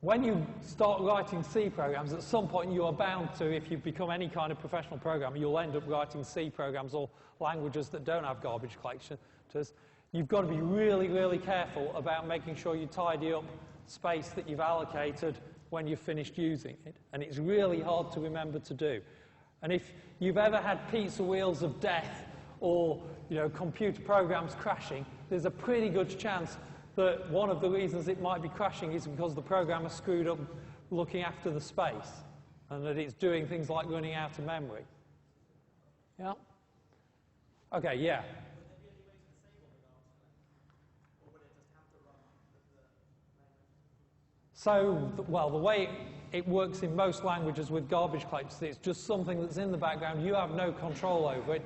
when you start writing C programs, at some point you are bound to, if you become any kind of professional programmer, you'll end up writing C programs or languages that don't have garbage collectors. You've got to be really, really careful about making sure you tidy up space that you've allocated when you've finished using it. And it's really hard to remember to do. And if you've ever had pizza wheels of death or computer programs crashing, there's a pretty good chance that one of the reasons it might be crashing is because the programmer screwed up looking after the space and that it's doing things like running out of memory. Yeah? Okay, yeah. So, well, the way it works in most languages with garbage collectors, it's just something that's in the background. You have no control over it.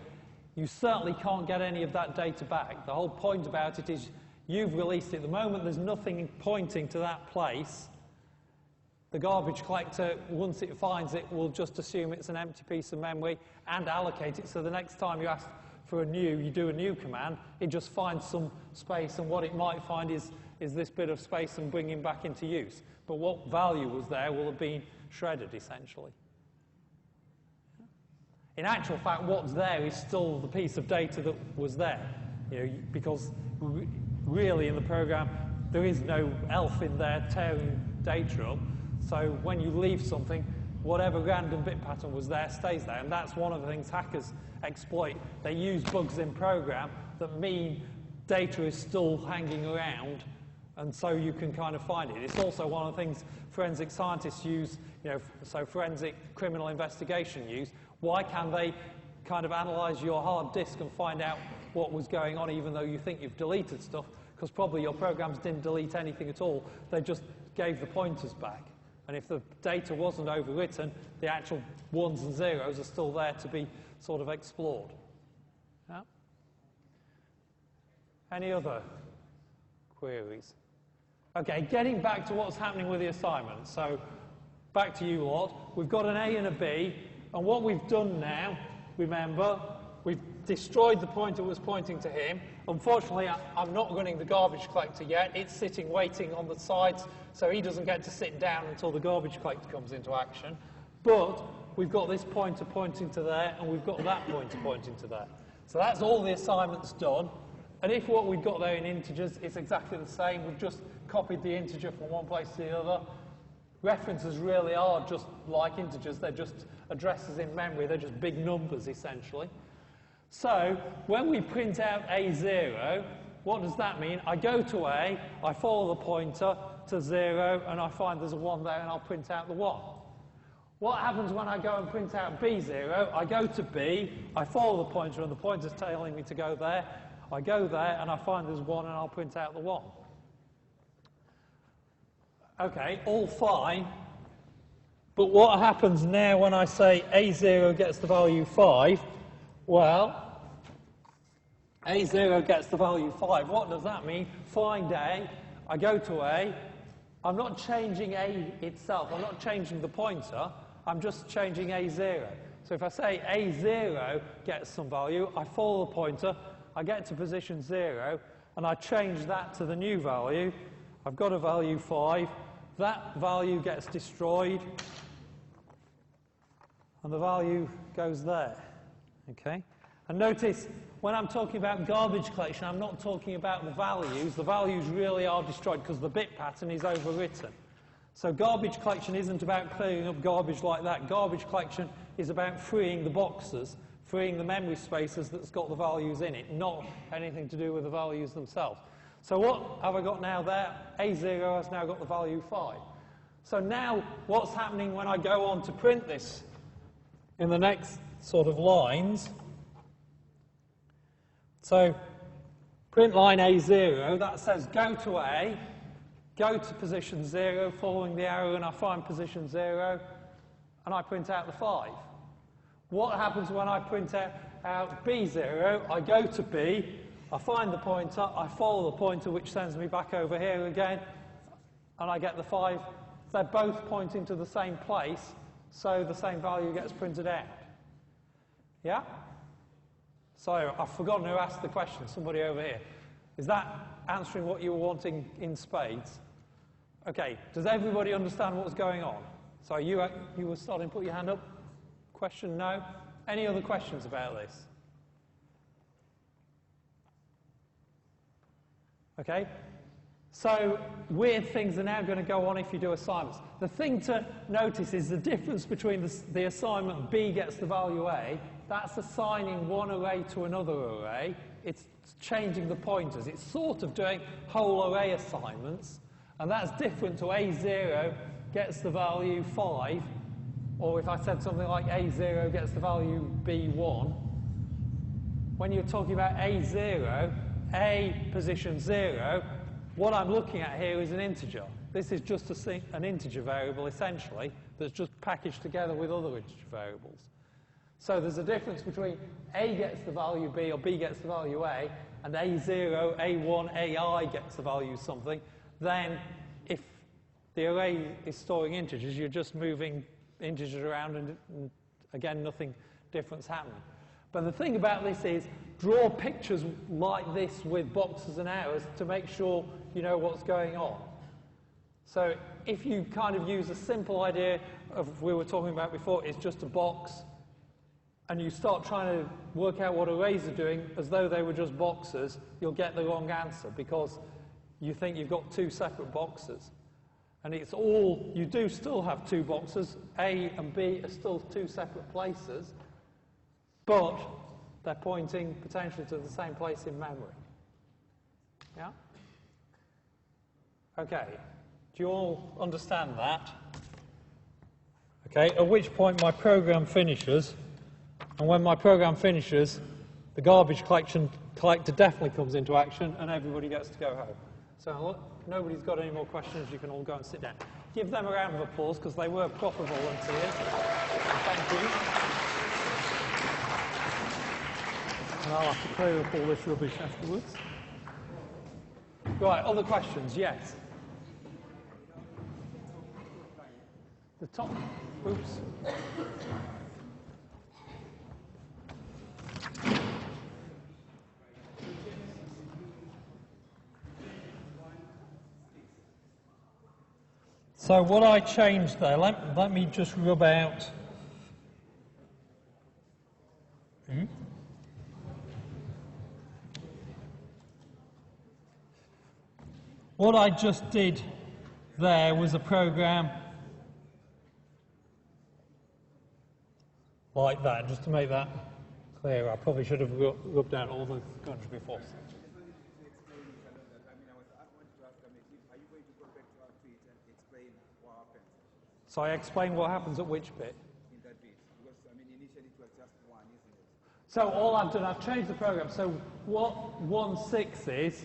You certainly can't get any of that data back. The whole point about it is you've released it. At the moment, there's nothing pointing to that place. The garbage collector, once it finds it, will just assume it's an empty piece of memory and allocate it. So the next time you ask for you do a new command, it just finds some space, and what it might find is this bit of space and bring it back into use. But what value was there will have been shredded, essentially. In actual fact, what's there is still the piece of data that was there, because really in the program there is no elf in there tearing data up. So when you leave something, whatever random bit pattern was there stays there, and that's one of the things hackers exploit. They use bugs in program that mean data is still hanging around, and so you can kind of find it. It's also one of the things forensic scientists use, so forensic criminal investigation use. Why can they kind of analyze your hard disk and find out what was going on even though you think you've deleted stuff? Because probably your programs didn't delete anything at all. They just gave the pointers back. And if the data wasn't overwritten, the actual ones and zeros are still there to be sort of explored. Yeah? Any other queries? Okay, getting back to what's happening with the assignment. So back to you lot. We've got an A and a B, and what we've done now, remember, we've destroyed the pointer that was pointing to him. Unfortunately, I'm not running the garbage collector yet. It's sitting waiting on the sides, so he doesn't get to sit down until the garbage collector comes into action. But we've got this pointer pointing to there, and we've got that pointer pointing to there. So that's all the assignments done. And if what we've got there in integers is exactly the same, we've just copied the integer from one place to the other. References really are just like integers. They're just addresses in memory. They're just big numbers, essentially. So when we print out A0, what does that mean? I go to A, I follow the pointer to 0, and I find there's a 1 there, and I'll print out the 1. What happens when I go and print out B0? I go to B, I follow the pointer, and the pointer's telling me to go there. I go there, and I find there's 1, and I'll print out the 1. Okay, all fine. But what happens now when I say A0 gets the value 5? Well, A0 gets the value 5. What does that mean? Find A. I go to A. I'm not changing A itself. I'm not changing the pointer. I'm just changing A0. So if I say A0 gets some value, I follow the pointer, I get to position 0, and I change that to the new value. I've got a value 5. That value gets destroyed, and the value goes there. Okay? And notice, when I'm talking about garbage collection, I'm not talking about the values. The values really are destroyed because the bit pattern is overwritten. So garbage collection isn't about clearing up garbage like that. Garbage collection is about freeing the boxes, freeing the memory spaces that's got the values in it, not anything to do with the values themselves. So what have I got now there? A0 has now got the value 5. So now what's happening when I go on to print this in the next sort of lines? So print line A0, that says go to A, go to position 0, following the arrow, and I find position 0, and I print out the 5. What happens when I print out B0? I go to B, I find the pointer, I follow the pointer, which sends me back over here again, and I get the 5. They're both pointing to the same place, so the same value gets printed out. Yeah? So I've forgotten who asked the question, somebody over here. Is that answering what you were wanting in spades? Okay, does everybody understand what was going on? So you were starting to put your hand up. Question, no? Any other questions about this? Okay, so weird things are now going to go on if you do assignments. The thing to notice is the difference between the assignment B gets the value A, that's assigning one array to another array. It's changing the pointers. It's sort of doing whole array assignments, and that's different to A0 gets the value 5, or if I said something like A0 gets the value B1. When you're talking about A0, A position 0, what I'm looking at here is an integer. This is just an integer variable, essentially, that's just packaged together with other integer variables. So there's a difference between A gets the value B or B gets the value A, and A0, A1, AI gets the value something. Then if the array is storing integers, you're just moving integers around, and again, nothing different's happening. But the thing about this is, draw pictures like this with boxes and arrows to make sure you know what's going on. So if you kind of use a simple idea of we were talking about before, it's just a box, and you start trying to work out what arrays are doing as though they were just boxes, you'll get the wrong answer because you think you've got two separate boxes. And it's all, you do still have two boxes, A and B are still two separate places, but they're pointing potentially to the same place in memory. Yeah? Okay. Do you all understand that? Okay, at which point my program finishes, and when my program finishes, the garbage collector definitely comes into action, and everybody gets to go home. So look, nobody's got any more questions, you can all go and sit down. Give them a round of applause, because they were proper volunteers. Thank you. And I'll have to clear up all this rubbish afterwards. Right, other questions? Yes. The top. Oops. So what I changed there, let me just rub out. What I just did there was a program like that, just to make that clear. I probably should have rubbed out all the guns before. So I explain what happens at which bit? In that bit, because initially it was just one, isn't it? So all I've done, I've changed the program. So what 1.6 is,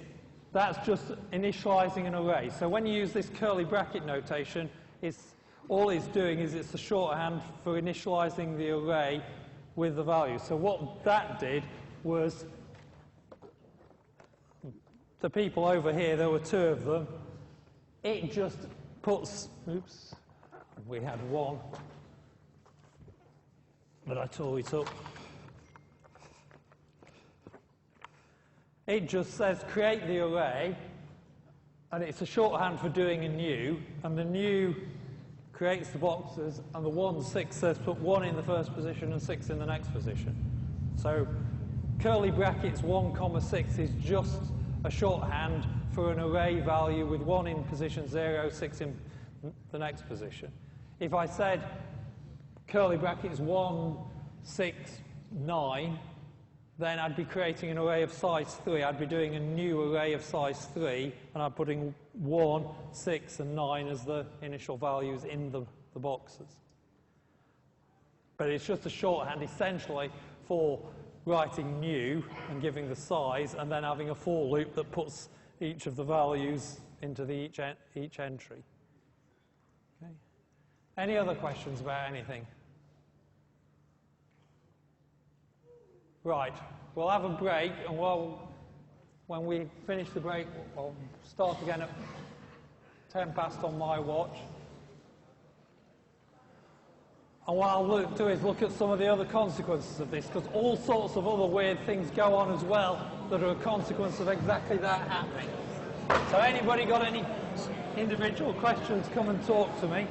that's just initializing an array. So when you use this curly bracket notation, all it's doing is it's a shorthand for initializing the array with the value. So what that did was, the people over here, there were two of them, it just puts, oops, we had one, but I tore it up. It just says create the array, and it's a shorthand for doing a new, and the new creates the boxes, and the 1.6 says put 1 in the first position and 6 in the next position. So curly brackets 1,6 is just a shorthand for an array value with 1 in position 0, 6 in the next position. If I said curly brackets 1, 6, 9, then I'd be creating an array of size 3. I'd be doing a new array of size 3, and I'm putting 1, 6, and 9 as the initial values in the boxes. But it's just a shorthand, essentially, for writing new and giving the size, and then having a for loop that puts each of the values into each entry. Okay. Any other questions about anything? Right, we'll have a break, and when we finish the break, I'll start again at 10 past on my watch. And what I'll do is look at some of the other consequences of this, because all sorts of other weird things go on as well that are a consequence of exactly that happening. So anybody got any individual questions, come and talk to me.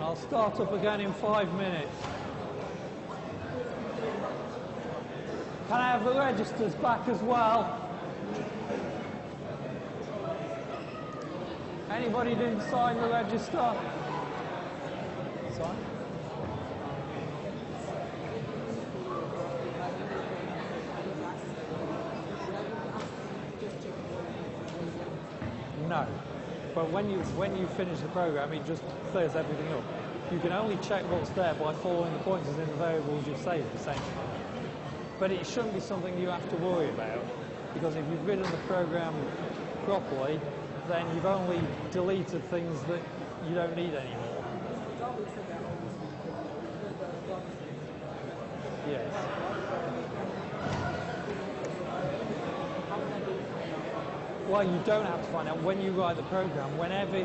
I'll start up again in 5 minutes. Can I have the registers back as well? Anybody didn't sign the register? Sign? No. But when you finish the program, it just clears everything up. You can only check what's there by following the pointers in the variables you've saved, essentially. But it shouldn't be something you have to worry about, because if you've written the program properly, then you've only deleted things that you don't need anymore. Yes. Well, you don't have to find out. When you write the program, whenever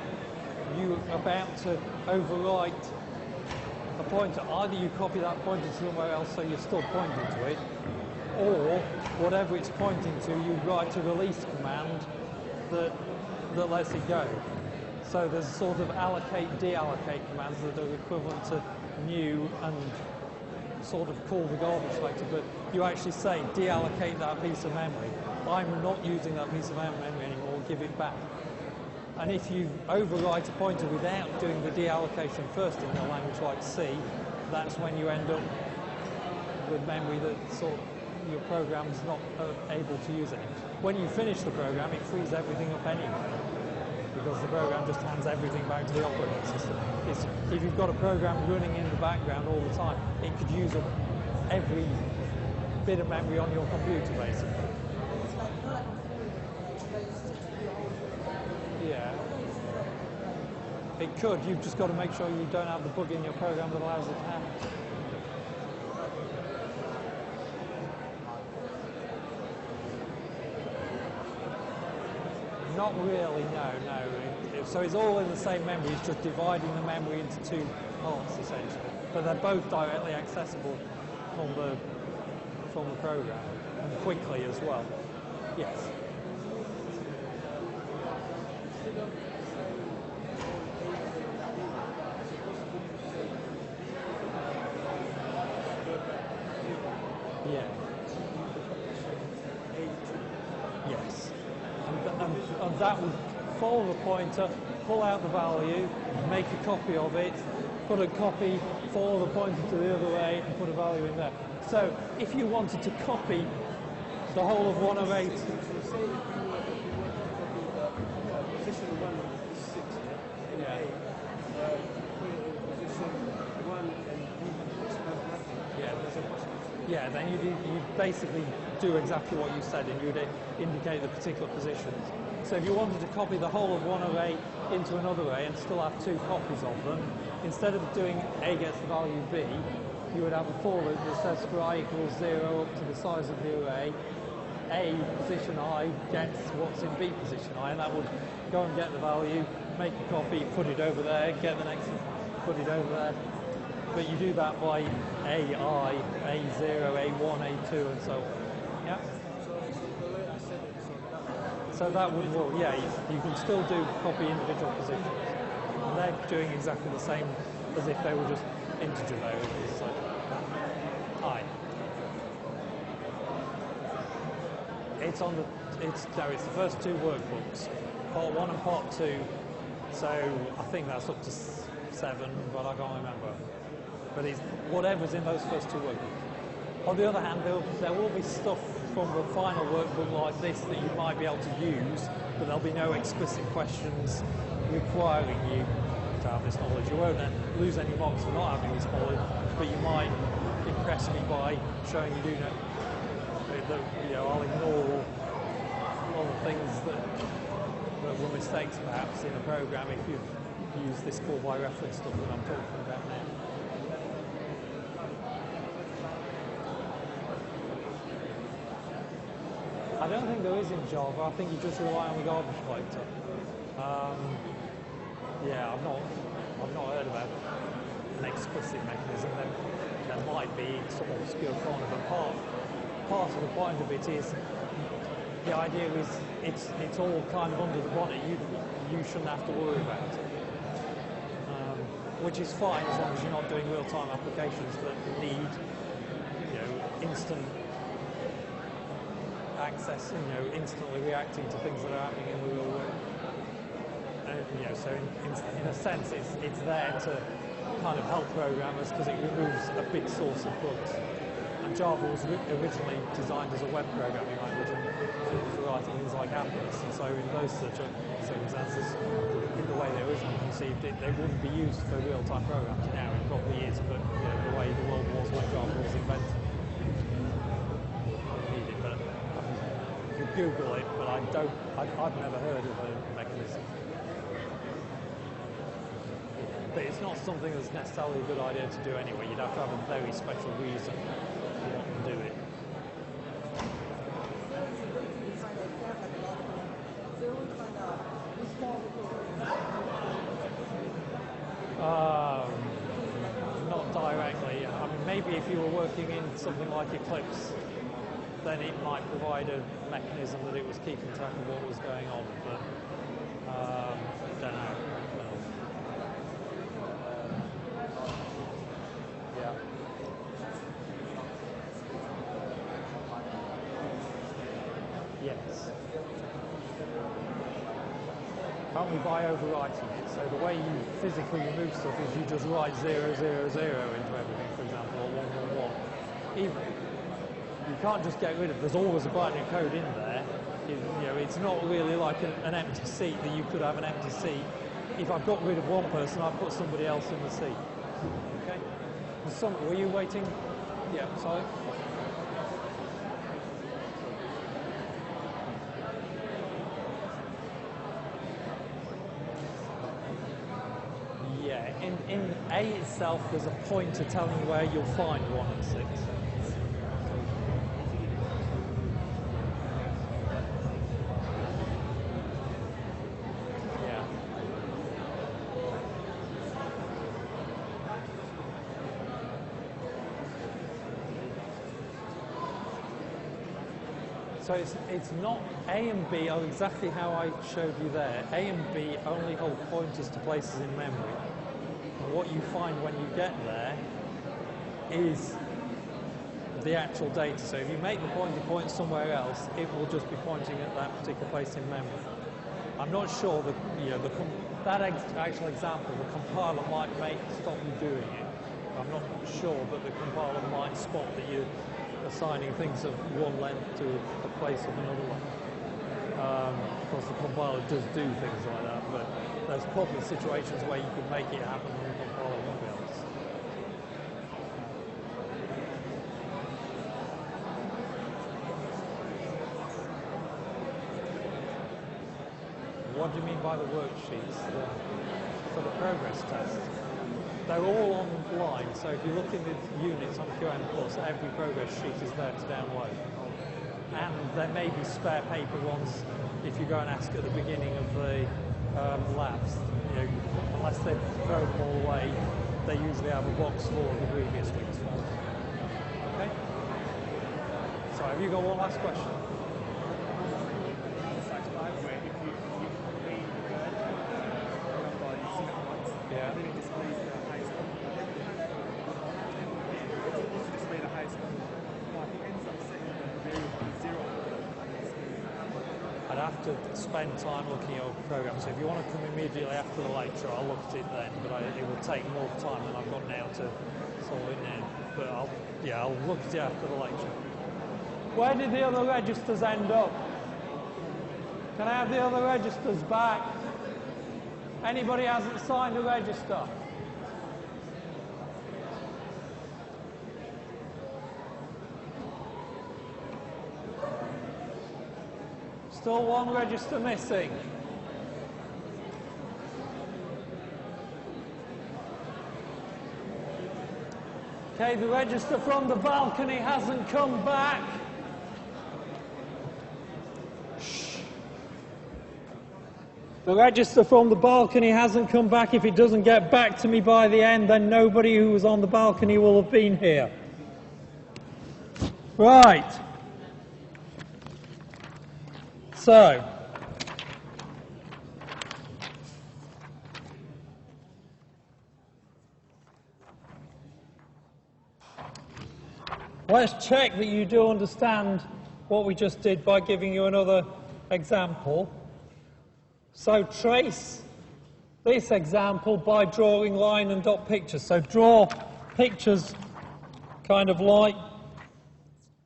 you're about to overwrite a pointer, either you copy that pointer somewhere else so you're still pointing to it, or whatever it's pointing to, you write a release command that lets it go. So there's sort of allocate, deallocate commands that are equivalent to new and sort of call the garbage collector, but you actually say deallocate that piece of memory. I'm not using that piece of memory anymore, give it back. And if you overwrite a pointer without doing the deallocation first in a language like C, that's when you end up with memory that sort of your program's not able to use it. When you finish the program, it frees everything up anyway, because the program just hands everything back to the operating system. If you've got a program running in the background all the time, it could use up every bit of memory on your computer, basically. Yeah. It could. You've just got to make sure you don't have the bug in your program that allows it to happen. Not really, no. So it's all in the same memory, it's just dividing the memory into two parts, essentially. But they're both directly accessible from the program, and quickly as well. Yes. Yeah. Yes. And that would follow the pointer, pull out the value, make a copy of it, put a copy, follow the pointer to the other way, and put a value in there. So if you wanted to copy the whole of 108, yeah, then you basically do exactly what you said, and you'd indicate the particular positions. So if you wanted to copy the whole of one array into another array and still have two copies of them, instead of doing A gets the value B, you would have a for loop that says for I equals 0 up to the size of the array, A position I gets what's in B position I, and that would go and get the value, make a copy, put it over there, get the next one, put it over there. But you do that by AI, A0, A1, A2, and so on. Yeah? So that would work, yeah, you can still do copy individual positions. And they're doing exactly the same as if they were just integer variables. So, I. It's the first two workbooks, part 1 and part 2. So I think that's up to 7, but I can't remember. But it's whatever's in those first two workbooks. On the other hand, there will be stuff from the final workbook like this that you might be able to use, but there'll be no explicit questions requiring you to have this knowledge. You won't lose any marks for not having this knowledge, but you might impress me by showing you do know that, you know, I'll ignore all the things that were mistakes perhaps in a program if you've used this call by reference stuff that I'm talking about now. I don't think there is in Java. I think you just rely on the garbage collector. Yeah, I've not heard about it. an explicit mechanism, then there might be some obscure corner. But part of the point of it is the idea is it's all kind of under the bonnet. You shouldn't have to worry about it, which is fine as long as you're not doing real-time applications that need instant access, instantly reacting to things that are happening in the real world. So in a sense, it's there to kind of help programmers because it removes a big source of bugs. And Java was originally designed as a web programming language and for writing things like applets. And so in those such circumstances, in the way they originally conceived it, they wouldn't be used for real-time programming. Now it probably is, but the way the world was when Java was invented. You Google it, but I've never heard of a mechanism. But it's not something that's necessarily a good idea to do anyway. You'd have to have a very special reason to want to do it. Not directly. I mean, maybe if you were working in something like Eclipse, then it might provide a mechanism that it was keeping track of what was going on, but don't know. Yeah. Yes. Only by overwriting it. So the way you physically remove stuff is you just write 0, 0, 0 into everything, for example, or 1, 1, 1. Even you can't just get rid of. There's always a binary code in there. It's not really like an empty seat that you could have an empty seat. If I've got rid of one person, I've put somebody else in the seat. Okay. Were you waiting? Yeah. Sorry. Yeah. In A itself, there's a pointer telling you where you'll find 1 and 6. So it's not A and B are exactly how I showed you there. A and B only hold pointers to places in memory. And what you find when you get there is the actual data. So if you make the pointer point somewhere else, it will just be pointing at that particular place in memory. I'm not sure that that actual example, the compiler might stop you doing it. I'm not sure that the compiler might spot that you're assigning things of one length to a place of another one. Of course, the compiler does do things like that, but there's probably situations where you could make it happen and the compiler won't be able to. What do you mean by the worksheets? For the progress test? They're all online, so if you look in the units on QM Plus, every progress sheet is there to download. And there may be spare paper ones if you go and ask at the beginning of the labs. Unless they've thrown them all away, they usually have a box full of the previous week's ones. Okay? So have you got one last question? Yeah. I'd have to spend time looking at your program. So if you want to come immediately after the lecture, I'll look at it then. But it will take more time than I've got now to solve it now. But I'll look at it after the lecture. Where did the other registers end up? Can I have the other registers back? Anybody hasn't signed a register? Still one register missing. Okay, the register from the balcony hasn't come back. Shh. the register from the balcony hasn't come back. If it doesn't get back to me by the end, then nobody who was on the balcony will have been here. Right. So, let's check that you do understand what we just did by giving you another example. So trace this example by drawing line and dot pictures. So draw pictures kind of like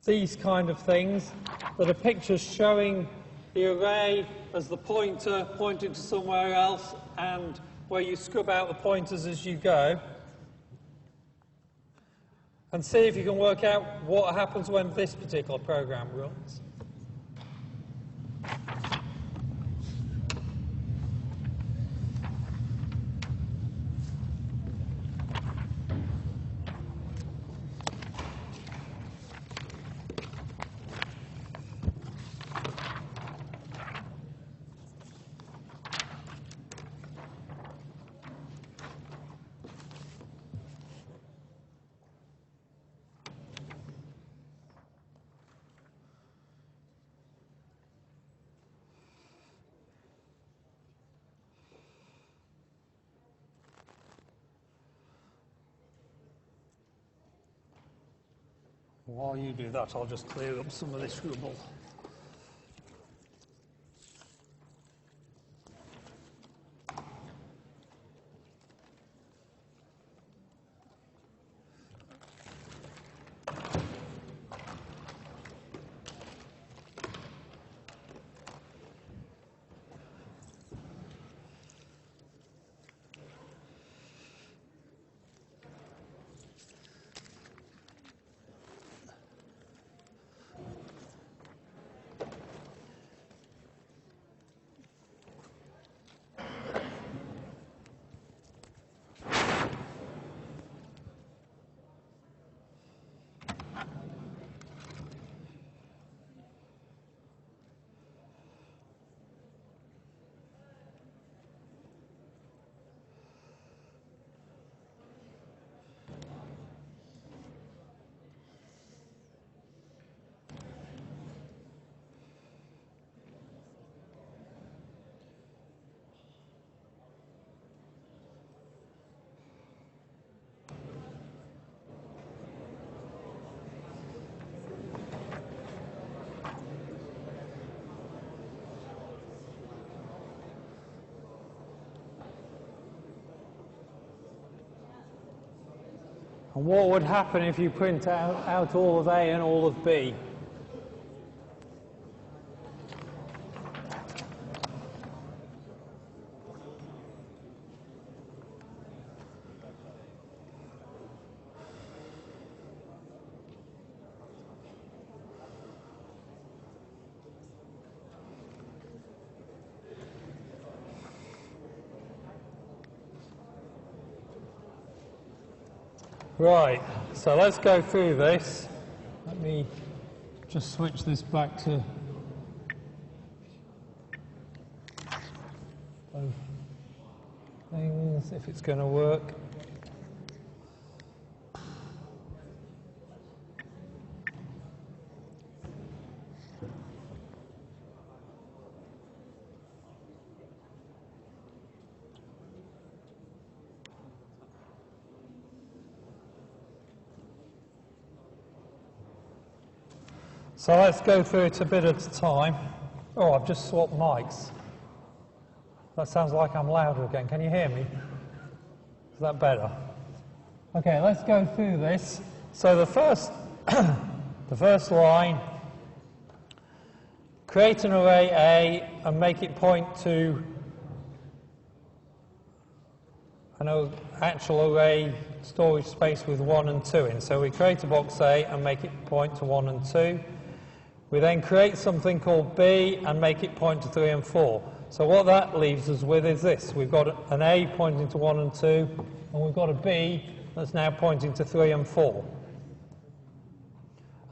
these kind of things that are pictures showing the array as the pointer pointing to somewhere else and where you scrub out the pointers as you go. And see if you can work out what happens when this particular program runs. While you do that, I'll just clear up some of this rubble. And what would happen if you print out all of A and all of B? Right, so let's go through this. Let me just switch this back to both things, if it's going to work. So let's go through it a bit at a time. Oh, I've just swapped mics. That sounds like I'm louder again. Can you hear me? Is that better? Okay, let's go through this. So the first, the first line, create an array A and make it point to an actual array storage space with 1 and 2 in. So we create a box A and make it point to 1 and 2. We then create something called B and make it point to 3 and 4. So what that leaves us with is this. We've got an A pointing to 1 and 2, and we've got a B that's now pointing to 3 and 4.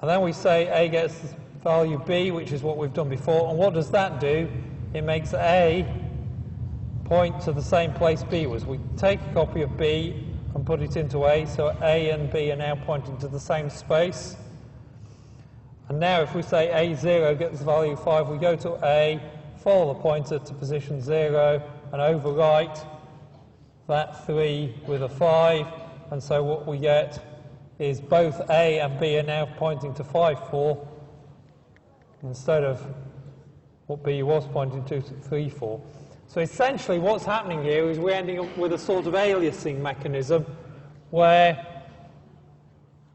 And then we say A gets value B, which is what we've done before. And what does that do? It makes A point to the same place B was. We take a copy of B and put it into A, so A and B are now pointing to the same space. And now if we say A0 gets the value 5, we go to A, follow the pointer to position 0, and overwrite that 3 with a 5. And so what we get is both A and B are now pointing to 5, 4, instead of what B was pointing to 3, 4. So essentially what's happening here is we're ending up with a sort of aliasing mechanism where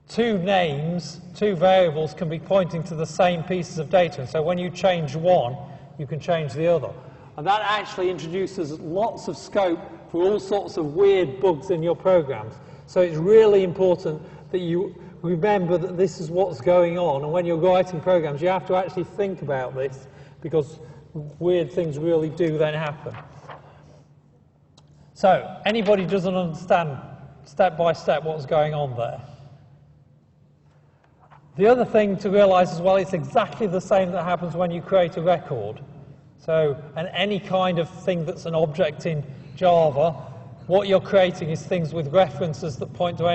two names, two variables can be pointing to the same pieces of data. And so when you change one, you can change the other. And that actually introduces lots of scope for all sorts of weird bugs in your programs. So it's really important that you remember that this is what's going on. And when you're writing programs, you have to actually think about this, because weird things really do then happen. So, anybody doesn't understand step by step what's going on there? The other thing to realize as well, it's exactly the same that happens when you create a record. So, and any kind of thing that's an object in Java, what you're creating is things with references that point to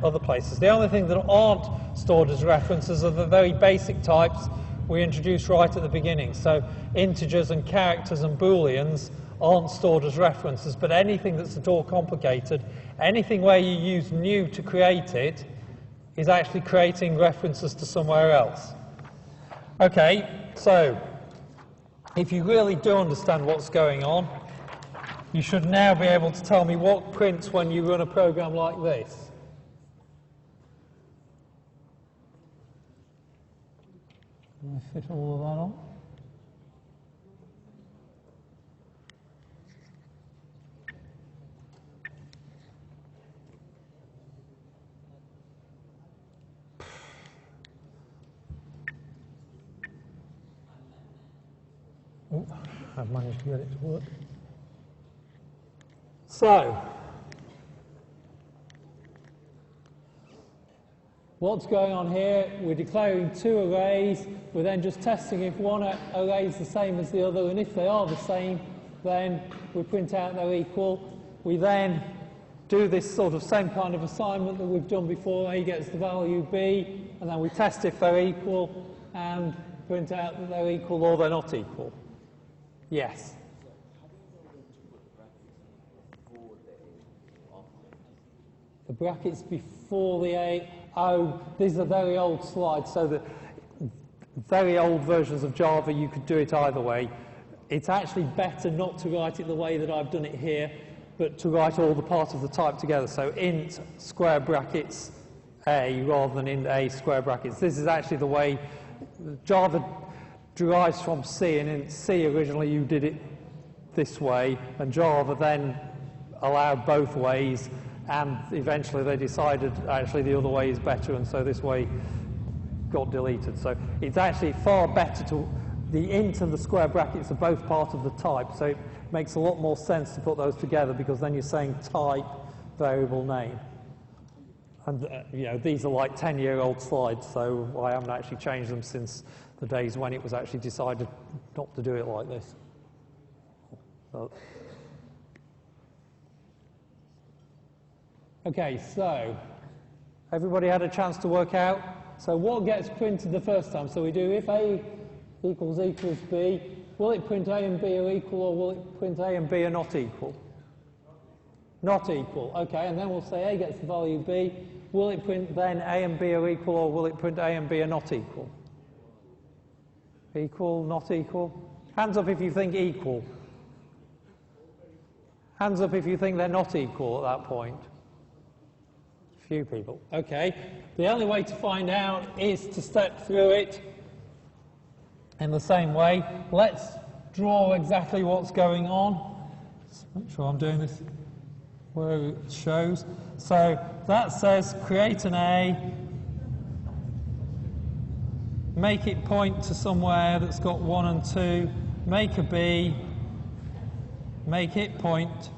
other places. The only thing that aren't stored as references are the very basic types we introduced right at the beginning. So integers and characters and booleans aren't stored as references, but anything that's at all complicated, anything where you use new to create it, is actually creating references to somewhere else. Okay, so if you really do understand what's going on, you should now be able to tell me what prints when you run a program like this. Can I fit all of that on? Oh, I've managed to get it to work. So, what's going on here? We're declaring two arrays. We're then just testing if one array is the same as the other, and if they are the same, then we print out they're equal. We then do this sort of same kind of assignment that we've done before. A gets the value B, and then we test if they're equal and print out that they're equal or they're not equal. Yes? The brackets before the A. Oh, these are very old slides, so the very old versions of Java, you could do it either way. It's actually better not to write it the way that I've done it here, but to write all the parts of the type together. So int square brackets A rather than int A square brackets. This is actually the way Java derives from C, and in C originally you did it this way, and Java then allowed both ways, and eventually they decided actually the other way is better, and so this way got deleted. So it's actually far better to, the int and the square brackets are both part of the type, so it makes a lot more sense to put those together, because then you're saying type variable name. And you know, these are like 10-year-old slides, so I haven't actually changed them since the days when it was actually decided not to do it like this. So, okay, so everybody had a chance to work out. So what gets printed the first time? So we do if A equals B, will it print A and B are equal, or will it print A and B are not equal? Not equal, okay, and then we'll say A gets the value B. Will it print then A and B are equal, or will it print A and B are not equal? Equal, not equal? Hands up if you think equal. Hands up if you think they're not equal at that point. Few people. Okay. The only way to find out is to step through it in the same way. Let's draw exactly what's going on. Let's make sure I'm doing this where it shows. So that says create an A, make it point to somewhere that's got 1 and 2, make a B, make it point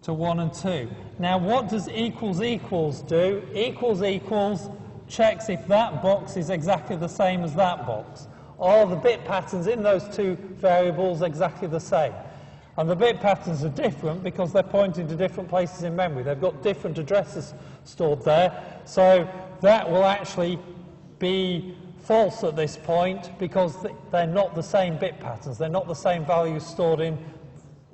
to 1 and 2. Now what does equals equals do? Equals equals checks if that box is exactly the same as that box. Are the bit patterns in those two variables exactly the same? And the bit patterns are different because they're pointing to different places in memory. They've got different addresses stored there. So that will actually be false at this point because they're not the same bit patterns. They're not the same values stored in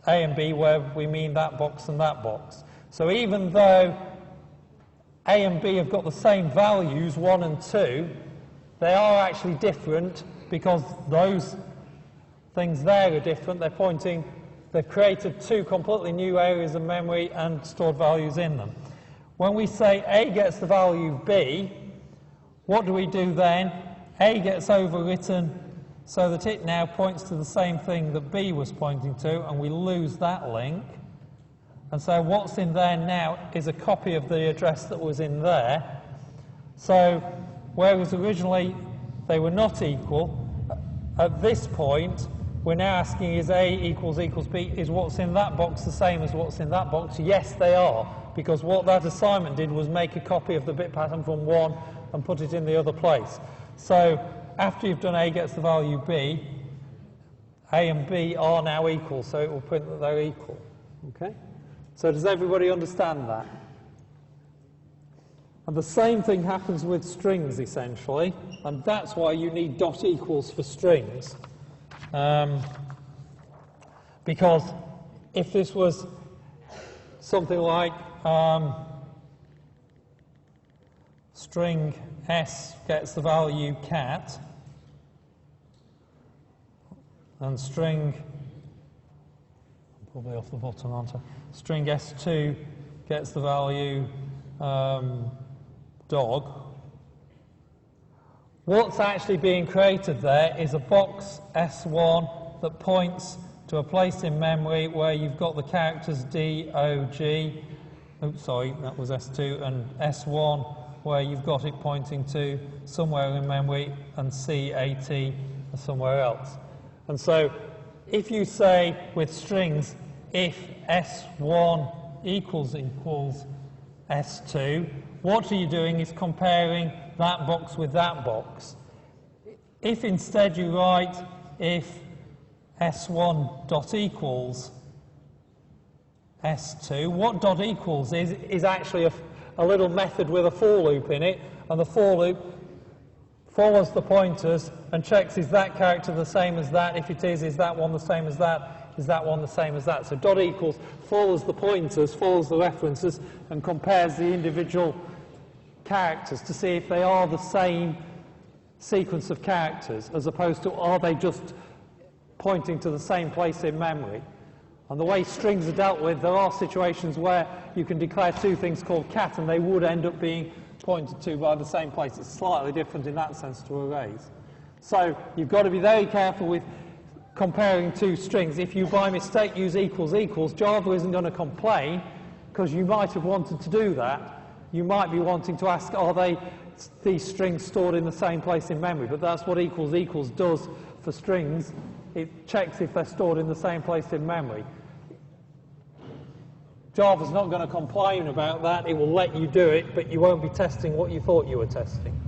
A and B where we mean that box and that box. So even though A and B have got the same values, 1 and 2, they are actually different because those things there are different. They've created two completely new areas of memory and stored values in them. When we say A gets the value B, what do we do then? A gets overwritten so that it now points to the same thing that B was pointing to, and we lose that link. And so what's in there now is a copy of the address that was in there. So whereas originally they were not equal, at this point we're now asking, is A equals B, is what's in that box the same as what's in that box? Yes, they are, because what that assignment did was make a copy of the bit pattern from 1 and put it in the other place. So after you've done A gets the value B, A and B are now equal, so it will print that they're equal. Okay? So does everybody understand that? And the same thing happens with strings, essentially, and that's why you need dot equals for strings. Because if this was something like string S gets the value cat, and string, I'm probably off the bottom, aren't I? String S2 gets the value dog. What's actually being created there is a box S1 that points to a place in memory where you've got the characters D, O, G, oops, sorry, that was S2, and S1 where you've got it pointing to somewhere in memory, and C, A, T, and somewhere else. And so if you say with strings, if S1 equals S2, what are you doing is comparing that box with that box. If instead you write if S1 dot equals S2, what dot equals is actually a little method with a for loop in it, and the for loop follows the pointers and checks is that character the same as that, if it is that one the same as that, is that one the same as that. So dot equals follows the pointers, follows the references, and compares the individual characters to see if they are the same sequence of characters, as opposed to are they just pointing to the same place in memory. And the way strings are dealt with, there are situations where you can declare two things called cat and they would end up being pointed to by the same place. It's slightly different in that sense to arrays. So you've got to be very careful with comparing two strings. If you by mistake use equals equals, Java isn't going to complain because you might have wanted to do that. You might be wanting to ask, are these strings stored in the same place in memory? But that's what equals equals does for strings. It checks if they're stored in the same place in memory. Java's not going to complain about that. It will let you do it, but you won't be testing what you thought you were testing.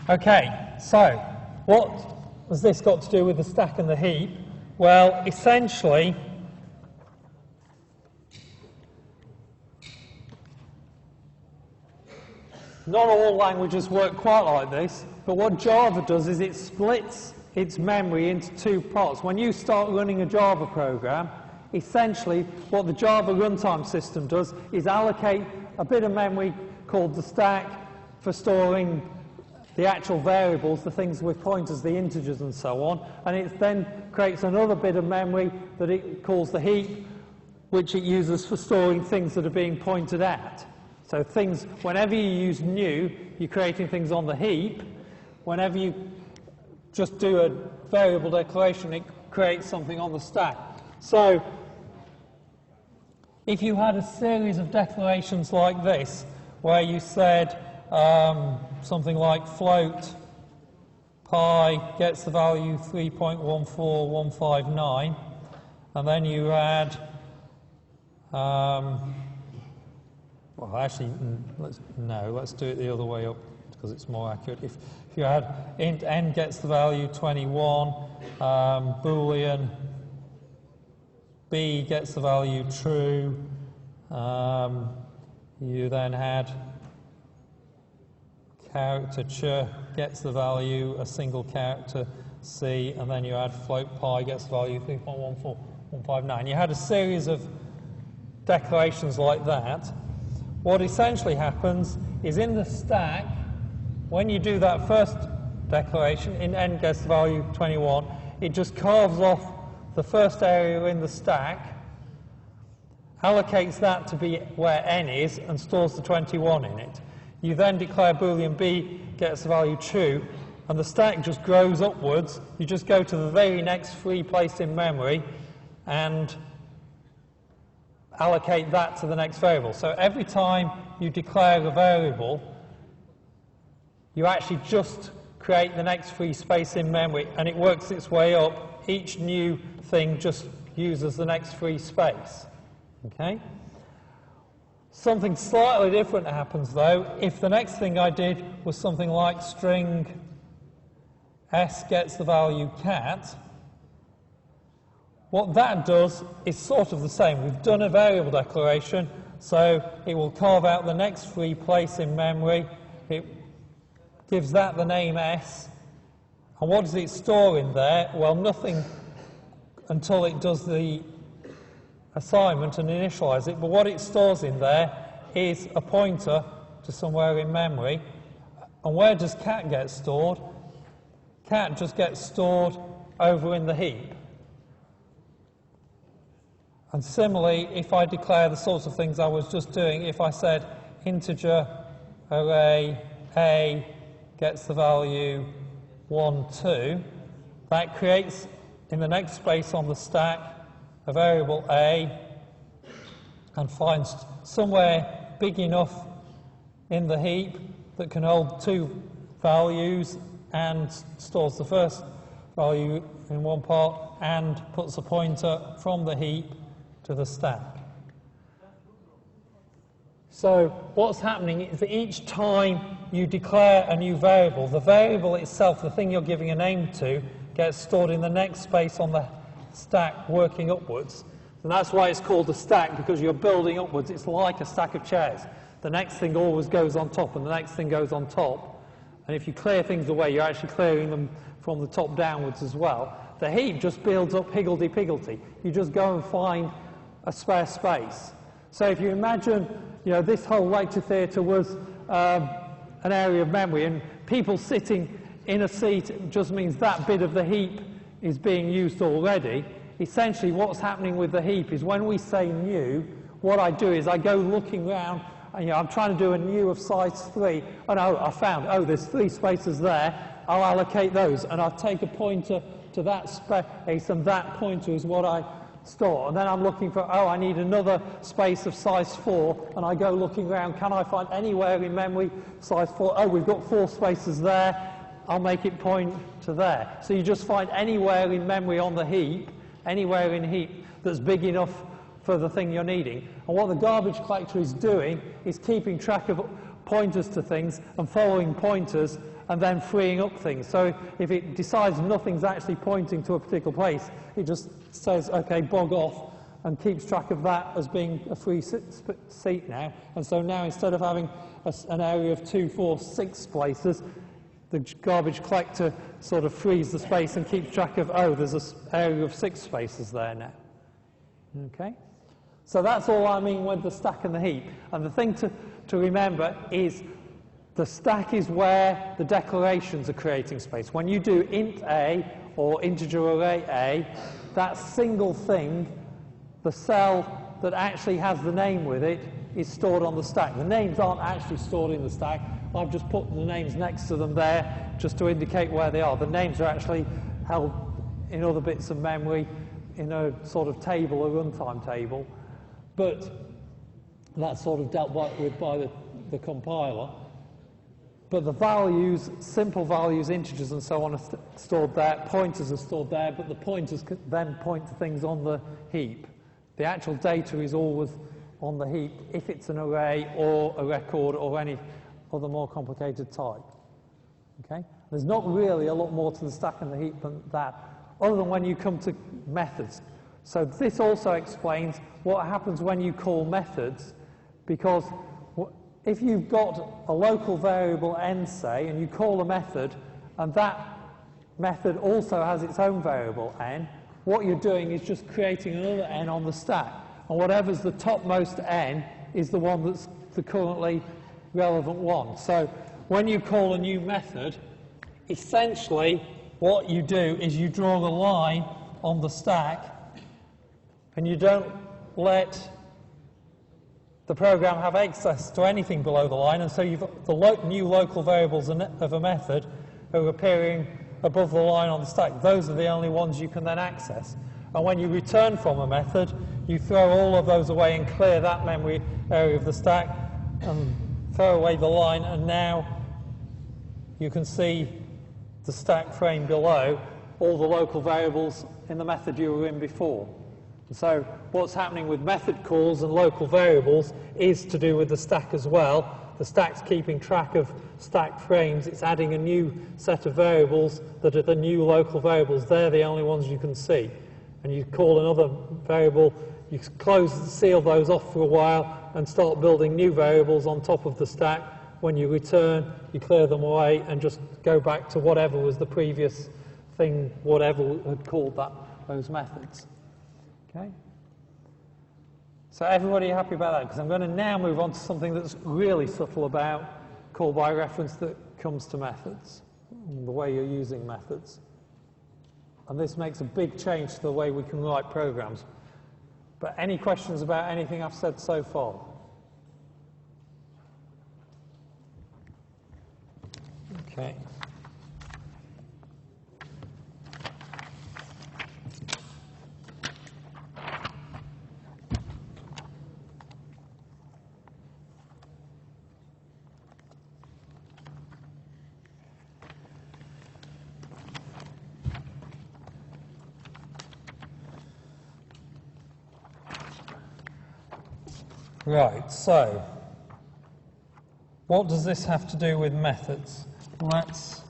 Okay, so what has this got to do with the stack and the heap? Well, essentially, not all languages work quite like this, but what Java does is it splits its memory into two parts. When you start running a Java program, essentially what the Java runtime system does is allocate a bit of memory called the stack for storing the actual variables, the things with pointers, the integers and so on, and it then creates another bit of memory that it calls the heap, which it uses for storing things that are being pointed at. So things, whenever you use new, you're creating things on the heap. Whenever you just do a variable declaration, it creates something on the stack. So if you had a series of declarations like this, where you said something like float pi gets the value 3.14159, and then you add well, actually, let's do it the other way up because it's more accurate. If you had int n gets the value 21, Boolean b gets the value true, you then had character ch gets the value a single character c, and then you had float pi gets the value 3.14159. You had a series of declarations like that. What essentially happens is in the stack, when you do that first declaration, in n gets the value 21, it just carves off the first area in the stack, allocates that to be where n is, and stores the 21 in it. You then declare Boolean b gets the value true, and the stack just grows upwards. You just go to the very next free place in memory and allocate that to the next variable. So every time you declare a variable, you actually just create the next free space in memory, and it works its way up. Each new thing just uses the next free space. Okay? Something slightly different happens though if the next thing I did was something like string s gets the value cat. What that does is sort of the same. We've done a variable declaration, so it will carve out the next free place in memory. It gives that the name s. And what does it store in there? Well, nothing until it does the assignment and initialize it, but what it stores in there is a pointer to somewhere in memory. And where does cat get stored? Cat just gets stored over in the heap. And similarly, if I declare the sorts of things I was just doing, if I said integer array a gets the value 1, 2, that creates in the next space on the stack a variable a and finds somewhere big enough in the heap that can hold 2 values and stores the first value in one part and puts a pointer from the heap to the stack. So what's happening is that each time you declare a new variable, the variable itself, the thing you're giving a name to, gets stored in the next space on the stack working upwards. And that's why it's called a stack, because you're building upwards. It's like a stack of chairs. The next thing always goes on top, and the next thing goes on top. And if you clear things away, you're actually clearing them from the top downwards as well. The heap just builds up higgledy-piggledy. You just go and find a spare space. So if you imagine, this whole lecture theatre was an area of memory, and people sitting in a seat just means that bit of the heap is being used already. Essentially, what's happening with the heap is when we say new, what I do is I go looking around, and I'm trying to do a new of size 3, and I found, there's 3 spaces there, I'll allocate those, and I'll take a pointer to that space, and that pointer is what I store. And then I'm looking for, I need another space of size 4, and I go looking around, can I find anywhere in memory size 4? We've got 4 spaces there, I'll make it point to there. So you just find anywhere in memory on the heap, anywhere in heap that's big enough for the thing you're needing. And what the garbage collector is doing is keeping track of pointers to things and following pointers and then freeing up things. So if it decides nothing's actually pointing to a particular place, it just says, okay, bog off, and keeps track of that as being a free seat now. And so now instead of having an area of 2, 4, 6 places, the garbage collector sort of frees the space and keeps track of, there's an area of 6 spaces there now. Okay? So that's all I mean with the stack and the heap. And the thing to remember is the stack is where the declarations are creating space. When you do int a or integer array a, that single thing, the cell that actually has the name with it, is stored on the stack. The names aren't actually stored in the stack. I've just put the names next to them there just to indicate where they are. The names are actually held in other bits of memory in a sort of table, a runtime table. But that's sort of dealt with by the compiler. But the values, simple values, integers and so on are stored there. Pointers are stored there, but the pointers can then point to things on the heap. The actual data is always on the heap if it's an array or a record or any other more complicated type. Okay? There's not really a lot more to the stack and the heap than that, other than when you come to methods. So this also explains what happens when you call methods, because if you've got a local variable n, say, and you call a method, and that method also has its own variable n, what you're doing is just creating another n on the stack. And whatever's the topmost n is the one that's the currently relevant one. So when you call a new method, essentially what you do is you draw a line on the stack, and you don't let the program have access to anything below the line, and so you've the new local variables of a method are appearing above the line on the stack. Those are the only ones you can then access. And when you return from a method, you throw all of those away and clear that memory area of the stack and throw away the line, and now you can see the stack frame below all the local variables in the method you were in before. So what's happening with method calls and local variables is to do with the stack as well. The stack's keeping track of stack frames. It's adding a new set of variables that are the new local variables. They're the only ones you can see. And you call another variable, you seal those off for a while and start building new variables on top of the stack. When you return, you clear them away and just go back to whatever was the previous thing, whatever had called those methods. Okay? So everybody happy about that? Because I'm going to now move on to something that's really subtle about call by reference that comes to methods, the way you're using methods. And this makes a big change to the way we can write programs. But any questions about anything I've said so far? Okay. Right, so what does this have to do with methods? Let's,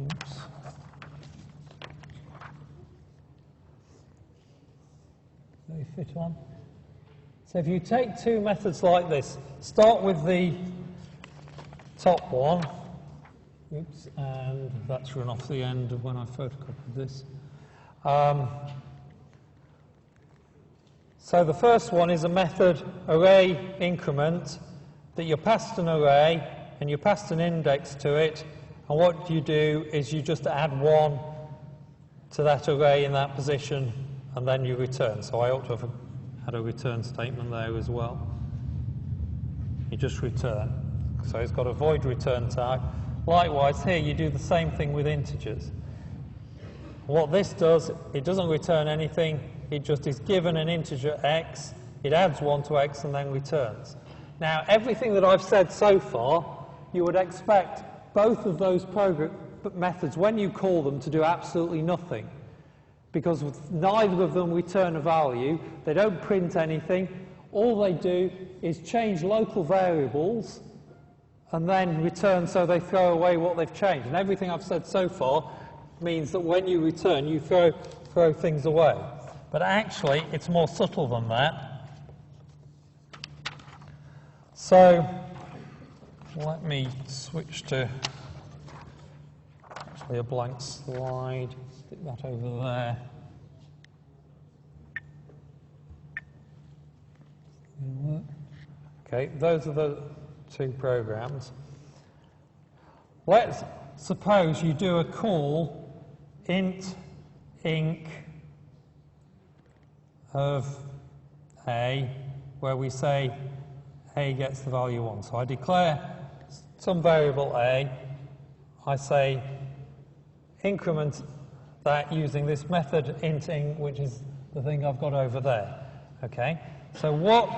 oops. Let me fit on. So if you take two methods like this, start with the top one, oops, and that's run off the end of when I photocopied this. So the first one is a method array increment that you passed an array and you passed an index to it, and what you do is you just add 1 to that array in that position and then you return. So I ought to have had a return statement there as well. You just return. So it's got a void return type. Likewise here you do the same thing with integers. What this does, it doesn't return anything. It just is given an integer x, it adds 1 to x and then returns. Now, everything that I've said so far, you would expect both of those methods, when you call them, to do absolutely nothing. Because neither of them return a value, they don't print anything. All they do is change local variables and then return, so they throw away what they've changed. And everything I've said so far means that when you return, you throw things away. But actually, it's more subtle than that. So let me switch to actually a blank slide, stick that over there. Okay, those are the two programs. Let's suppose you do a call int inc of a, where we say a gets the value 1. So I declare some variable a, I say increment that using this method inting, which is the thing I've got over there. Okay, so what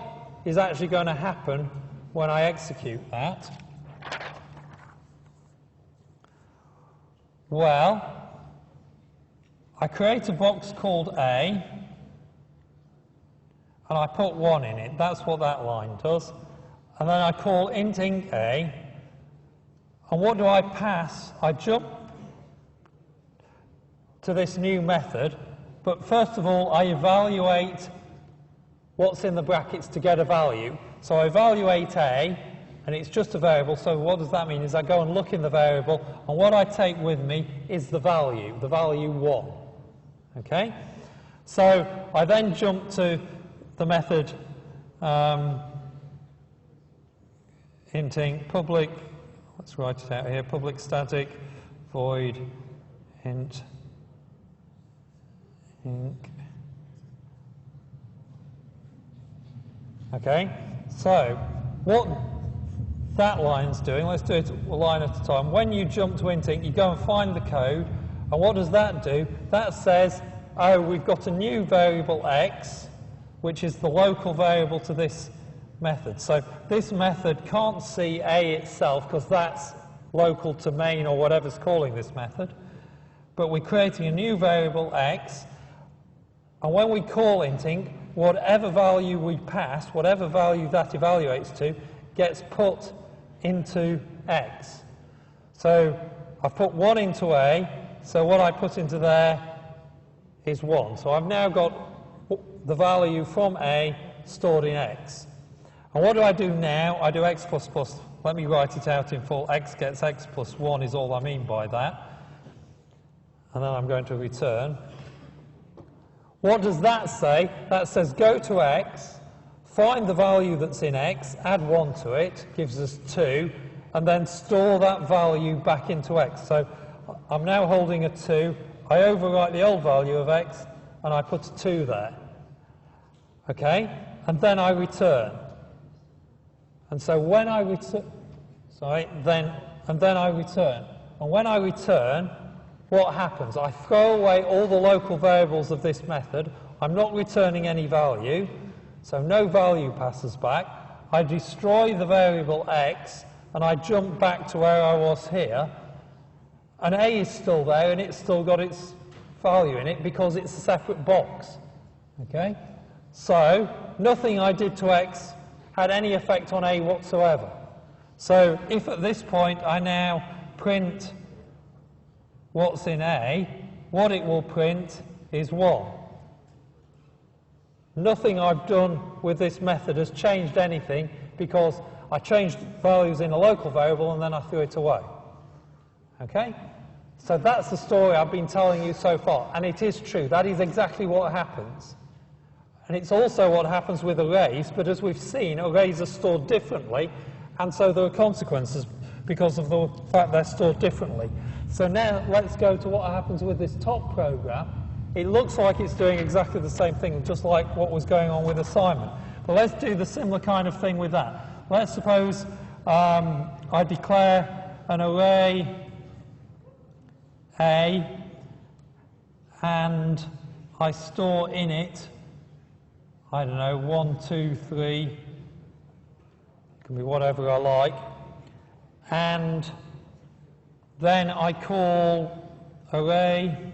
is actually going to happen when I execute that? Well, I create a box called a, and I put 1 in it. That's what that line does. And then I call int inc A, and what do I pass? I jump to this new method, but first of all I evaluate what's in the brackets to get a value. So I evaluate A, and it's just a variable, so what does that mean? Is I go and look in the variable, and what I take with me is the value 1. Okay? So I then jump to the method int inc public, let's write it out here, public static void int inc. Okay, so what that line's doing, let's do it a line at a time. When you jump to int inc, you go and find the code, and what does that do? That says, oh, we've got a new variable x, which is the local variable to this method. So this method can't see A itself because that's local to main or whatever's calling this method. But we're creating a new variable x, and when we call int inc, whatever value we pass, whatever value that evaluates to, gets put into x. So I've put 1 into A, so what I put into there is 1. So I've now got the value from A stored in x. And what do I do now? I do x plus plus. Let me write it out in full. X gets x plus 1 is all I mean by that. And then I'm going to return. What does that say? That says go to x, find the value that's in x, add 1 to it, gives us 2, and then store that value back into x. So I'm now holding a 2. I overwrite the old value of x, and I put a 2 there. Okay? And then I return. And so when I return, then I return. And when I return, what happens? I throw away all the local variables of this method. I'm not returning any value, so no value passes back. I destroy the variable x, and I jump back to where I was here. And A is still there, and it's still got its value in it because it's a separate box. Okay? So nothing I did to x had any effect on A whatsoever. So if at this point I now print what's in A, what it will print is 1. Nothing I've done with this method has changed anything because I changed values in a local variable and then I threw it away. Okay? So that's the story I've been telling you so far, and it is true. That is exactly what happens. And it's also what happens with arrays, but as we've seen, arrays are stored differently, and so there are consequences because of the fact they're stored differently. So now let's go to what happens with this top program. It looks like it's doing exactly the same thing, just like what was going on with assignment. But let's do the similar kind of thing with that. Let's suppose I declare an array A, and I store in it, I don't know, 1, 2, 3, it can be whatever I like, and then I call array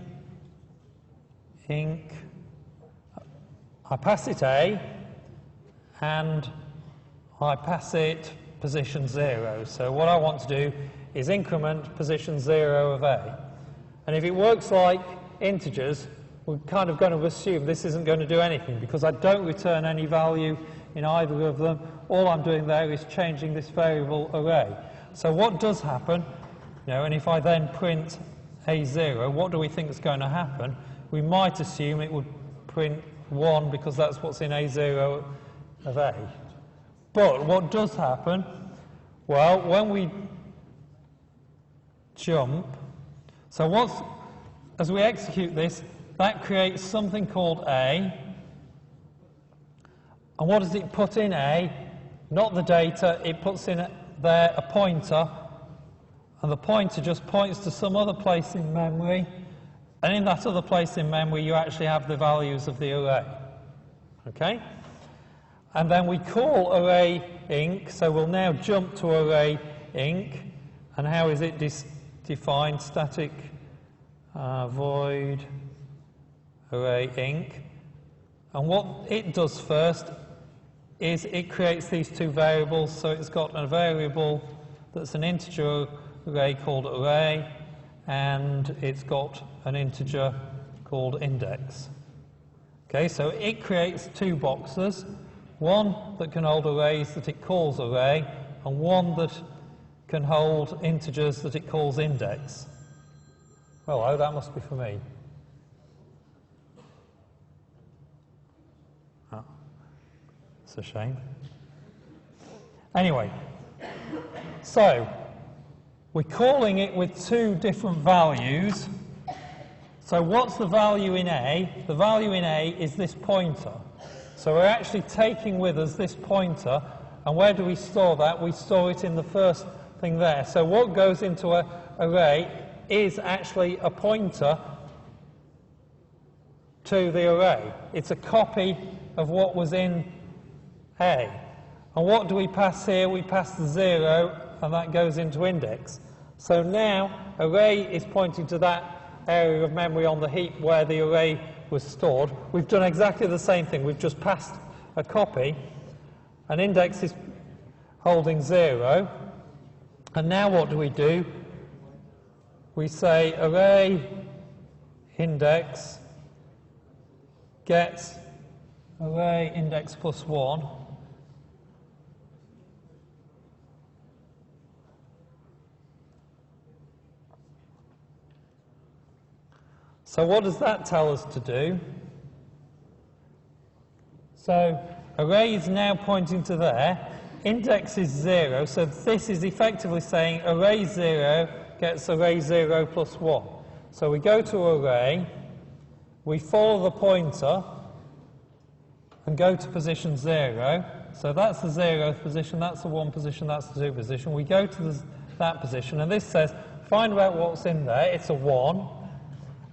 inc, I pass it A, and I pass it position 0. So what I want to do is increment position 0 of A. And if it works like integers, we're kind of going to assume this isn't going to do anything because I don't return any value in either of them. All I'm doing there is changing this variable array. So what does happen, and if I then print A0, what do we think is going to happen? We might assume it would print 1 because that's what's in A0 of A. But what does happen? Well, when we jump, as we execute this, that creates something called A. And what does it put in A? Not the data, it puts in there a pointer, and the pointer just points to some other place in memory, and in that other place in memory you actually have the values of the array. Okay? And then we call array inc, so we'll now jump to array inc, and how is it defined? Static void array inc. And what it does first is it creates these two variables. So it's got a variable that's an integer array called array, and it's got an integer called index. Okay, so it creates two boxes, one that can hold arrays that it calls array, and one that can hold integers that it calls index. Hello, that must be for me. Oh, it's a shame. Anyway, so we're calling it with two different values. So what's the value in A? The value in A is this pointer. So we're actually taking with us this pointer, and where do we store that? We store it in the first thing there. So what goes into an array is actually a pointer to the array. It's a copy of what was in A. And what do we pass here? We pass the 0, and that goes into index. So now array is pointing to that area of memory on the heap where the array was stored. We've done exactly the same thing. We've just passed a copy. An index is holding 0. And now what do? We say array index gets array index plus 1. So what does that tell us to do? So array is now pointing to there. Index is 0, so this is effectively saying array 0 gets array 0 plus 1. So we go to array, we follow the pointer, and go to position 0. So that's the 0th position, that's the 1 position, that's the 2 position. We go to that position, and this says, find out what's in there. It's a 1.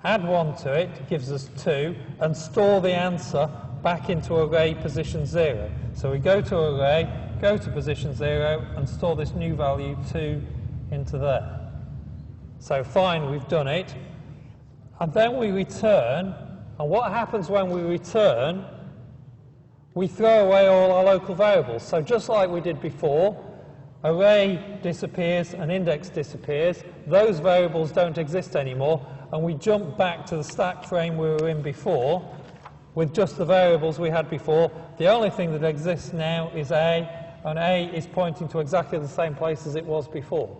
Add 1 to it, gives us 2, and store the answer back into array position 0. So we go to array, go to position 0, and store this new value 2 into there. So fine, we've done it. And then we return, and what happens when we return? We throw away all our local variables. So just like we did before, array disappears and index disappears. Those variables don't exist anymore, and we jump back to the stack frame we were in before with just the variables we had before. The only thing that exists now is A, and A is pointing to exactly the same place as it was before.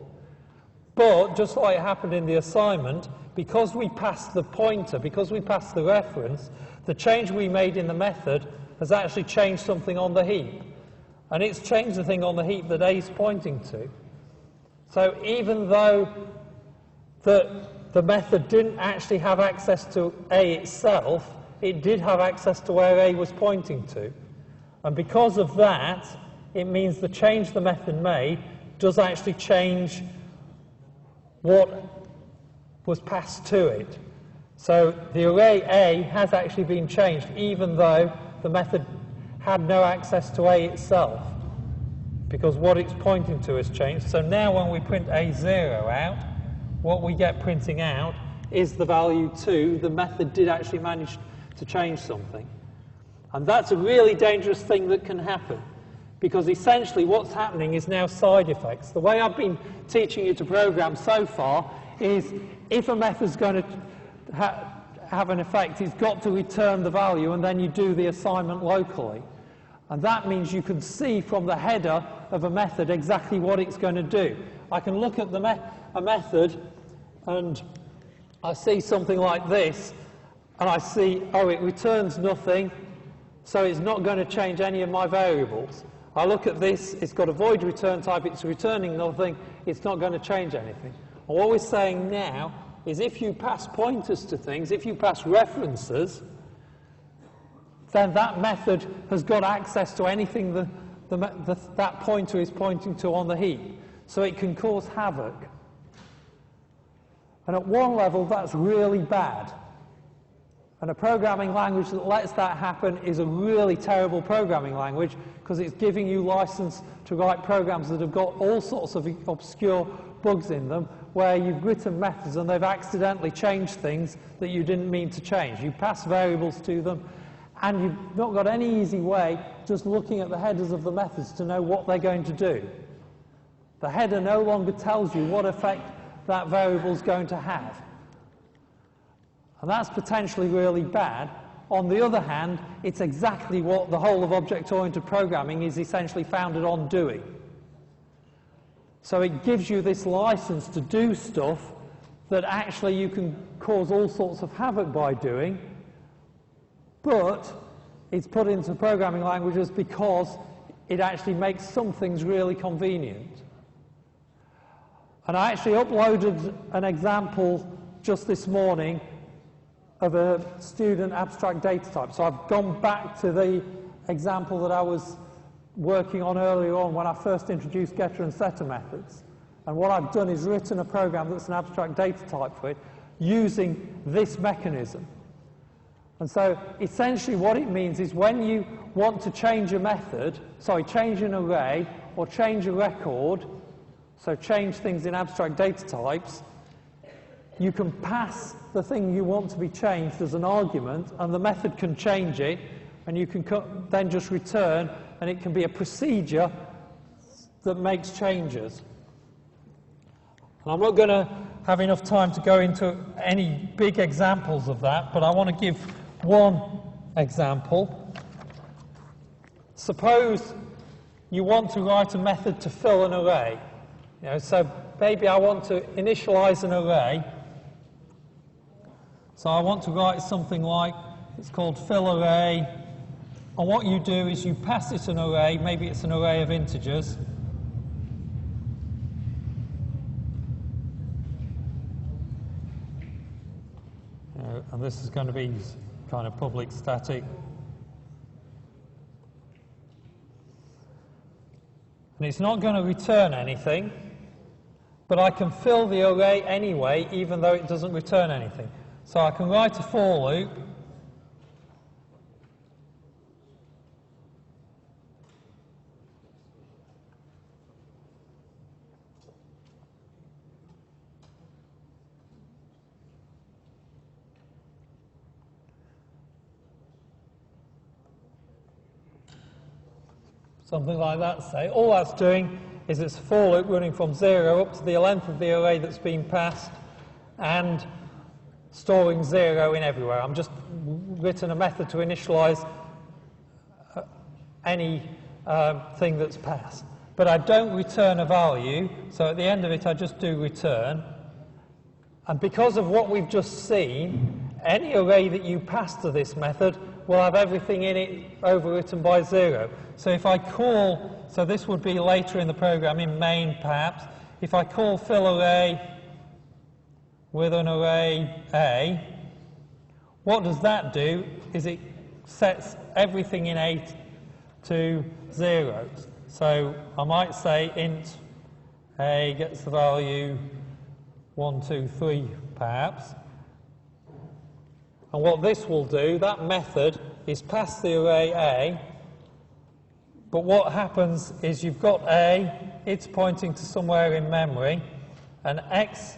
But just like it happened in the assignment, because we passed the pointer, because we passed the reference, the change we made in the method has actually changed something on the heap. And it's changed the thing on the heap that A is pointing to. So even though the method didn't actually have access to A itself, it did have access to where A was pointing to. And because of that, it means the change the method made does actually change what was passed to it. So the array A has actually been changed, even though the method had no access to A itself, because what it's pointing to has changed. So now when we print A0 out, what we get printing out is the value 2. The method did actually manage to change something. And that's a really dangerous thing that can happen, because essentially what's happening is now side effects. The way I've been teaching you to program so far is if a method's going to have an effect, it's got to return the value, and then you do the assignment locally. And that means you can see from the header of a method exactly what it's going to do. I can look at a method and I see something like this, and I see, oh, it returns nothing, so it's not going to change any of my variables. I look at this, it's got a void return type, it's returning nothing, it's not going to change anything. And what we're saying now is if you pass pointers to things, if you pass references, then that method has got access to anything that pointer is pointing to on the heap. So it can cause havoc. And at one level, that's really bad. And a programming language that lets that happen is a really terrible programming language, because it's giving you license to write programs that have got all sorts of obscure bugs in them, where you've written methods and they've accidentally changed things that you didn't mean to change. You pass variables to them, And you've not got any easy way just looking at the headers of the methods to know what they're going to do. The header no longer tells you what effect that variable is going to have. And that's potentially really bad. On the other hand, it's exactly what the whole of object-oriented programming is essentially founded on doing. So it gives you this license to do stuff that actually you can cause all sorts of havoc by doing, but it's put into programming languages because it actually makes some things really convenient. And I actually uploaded an example just this morning of a student abstract data type. So I've gone back to the example that I was working on earlier on when I first introduced getter and setter methods. And what I've done is written a program that's an abstract data type for it using this mechanism. And so essentially what it means is when you want to change a method, change an array or change a record, so change things in abstract data types, you can pass the thing you want to be changed as an argument, and the method can change it, and you can then just return, and it can be a procedure that makes changes. And I'm not going to have enough time to go into any big examples of that, but I want to give one example. Suppose you want to write a method to fill an array. So maybe I want to initialize an array. So I want to write something like, it's called fill array. And what you do is you pass it an array, maybe it's an array of integers. And this is going to be kind of public static. And it's not going to return anything, but I can fill the array anyway, even though it doesn't return anything. So I can write a for loop. Something like that, say. All that's doing is it's a for loop running from 0 up to the length of the array that's been passed and storing 0 in everywhere. I'm just written a method to initialize any thing that's passed. But I don't return a value, so at the end of it I just do return. And because of what we've just seen, any array that you pass to this method will have everything in it overwritten by 0. So if I call, so this would be later in the program, in main perhaps, if I call fill array with an array A, what does that do is it sets everything in A to 0. So I might say int A gets the value 1, 2, 3 perhaps. And what this will do, that method, is pass the array A, but what happens is you've got A, it's pointing to somewhere in memory, and X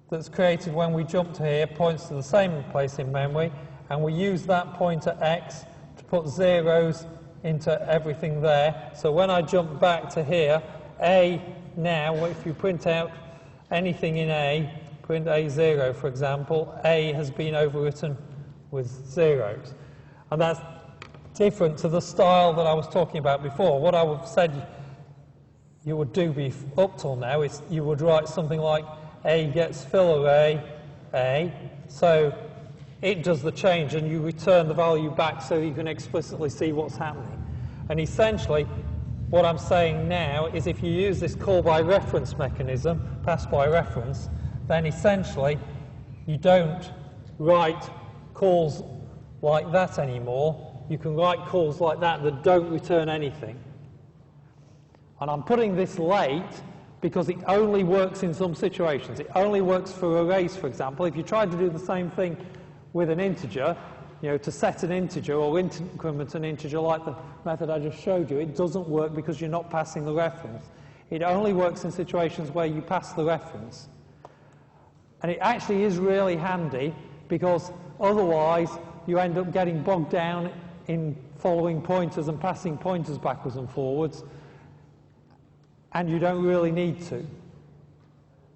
that's created when we jump to here points to the same place in memory, and we use that pointer X to put zeros into everything there. So when I jump back to here, A now, if you print out anything in A, print A0 for example, A has been overwritten with zeros. And that's different to the style that I was talking about before. What I would have said you would do up till now is you would write something like A gets fill array A, so it does the change and you return the value back so you can explicitly see what's happening. And essentially what I'm saying now is if you use this call by reference mechanism, pass by reference, then essentially you don't write calls like that anymore. You can write calls like that that don't return anything. And I'm putting this late because it only works in some situations. It only works for arrays, for example. If you tried to do the same thing with an integer, to set an integer or increment an integer like the method I just showed you, it doesn't work because you're not passing the reference. It only works in situations where you pass the reference. And it actually is really handy because Otherwise, you end up getting bogged down in following pointers and passing pointers backwards and forwards, and you don't really need to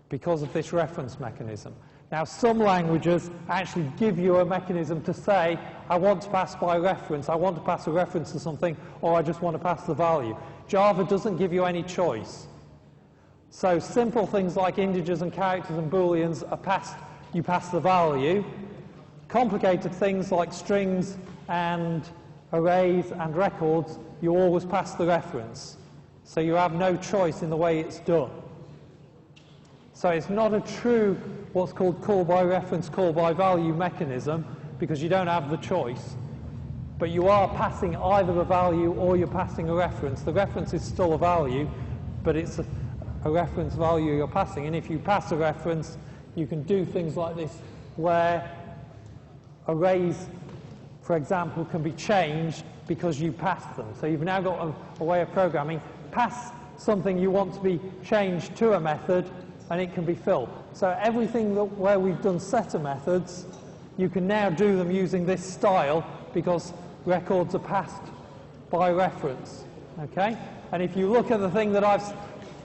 because of this reference mechanism. Now, some languages actually give you a mechanism to say, I want to pass by reference, I want to pass a reference to something, or I just want to pass the value. Java doesn't give you any choice. So simple things like integers and characters and booleans are passed, you pass the value. Complicated things like strings and arrays and records, you always pass the reference. So you have no choice in the way it's done. So it's not a true what's called call by reference, call by value mechanism, because you don't have the choice. But you are passing either a value or you're passing a reference. The reference is still a value, but it's a reference value you're passing. And if you pass a reference, you can do things like this, where arrays, for example, can be changed because you passed them. So you've now got a way of programming. Pass something you want to be changed to a method, and it can be filled. So everything where we've done setter methods, you can now do them using this style because records are passed by reference. Okay? And if you look at the thing that I've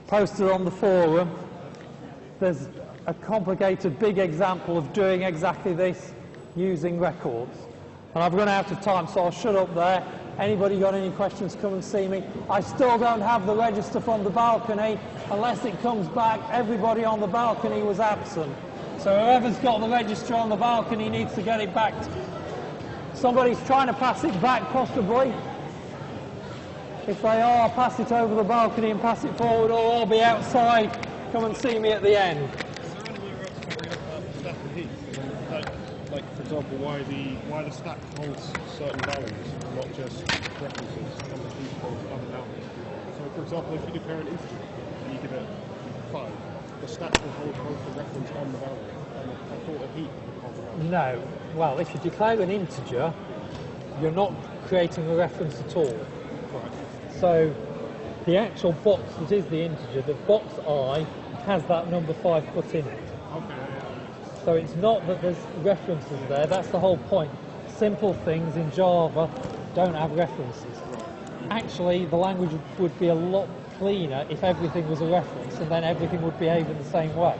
posted on the forum, there's a complicated big example of doing exactly this using records. And I've run out of time, so I'll shut up there. Anybody got any questions, come and see me. I still don't have the register from the balcony. Unless it comes back, everybody on the balcony was absent. So whoever's got the register on the balcony needs to get it back. Somebody's trying to pass it back, possibly. If they are, pass it over the balcony and pass it forward, or I'll be outside. Come and see me at the end. Like, for example, why the stack holds certain values, not just references on the heap holds other values. So, for example, if you declare an integer and you give it 5, the stack will hold the reference on the value, and I thought a heap would hold the value. No. Well, if you declare an integer, you're not creating a reference at all. Right. So the actual box that is the integer, the box I, has that number 5 put in it. Okay. So it's not that there's references there, that's the whole point. Simple things in Java don't have references. Actually, the language would be a lot cleaner if everything was a reference, and then everything would behave in the same way.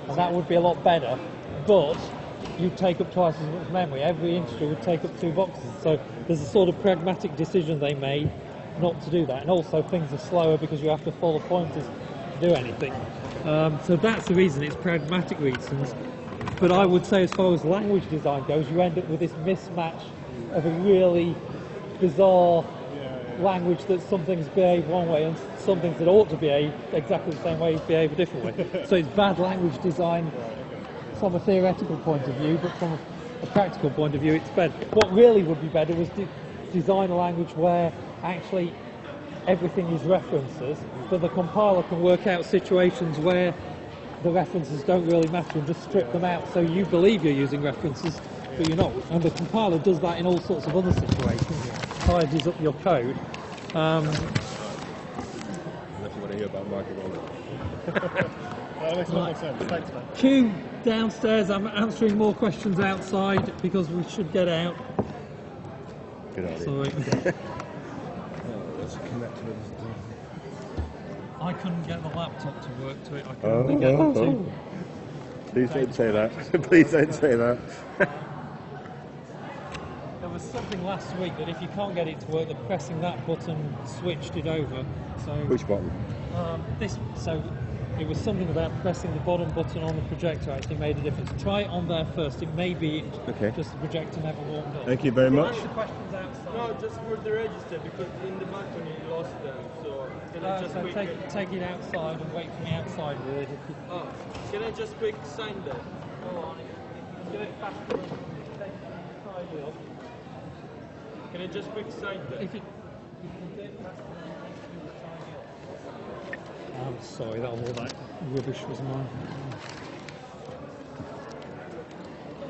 And that would be a lot better, but you'd take up twice as much memory. Every integer would take up 2 boxes. So there's a sort of pragmatic decision they made not to do that. And also things are slower because you have to follow pointers to do anything. So that's the reason, it's pragmatic reasons. But I would say as far as language design goes, you end up with this mismatch of a really bizarre language that some things behave one way and some things that ought to behave exactly the same way behave a different way. So it's bad language design from a theoretical point of view, but from a practical point of view it's bad. What really would be better was to design a language where actually everything is references, but the compiler can work out situations where the references don't really matter and just strip them out so you believe you're using references, but you're not. And the compiler does that in all sorts of other situations. It tidies up your code. Unless you want to hear about micromolding. That makes a lot of sense. Thanks, man. Q downstairs. I'm answering more questions outside because we should get out. Good idea. Sorry. Let's connect with I couldn't get the laptop to work to it. I could only get the two. Please don't say that. Please don't say that. There was something last week that if you can't get it to work, that pressing that button switched it over. So Which button? So it was something about pressing the bottom button on the projector actually made a difference. Try it on there first. It may be Okay. just the projector never warmed up. Thank you very much. Answer questions outside. No, just for the register because in the balcony you lost them. So can I just So quick? take it outside and wait for me outside with it. Oh, can I just quick sign that? Go on, get it faster. Take it outside with us. Can I just quick sign that? If you can get it faster, then make sure you sign it up. I'm sorry, that all that rubbish was mine.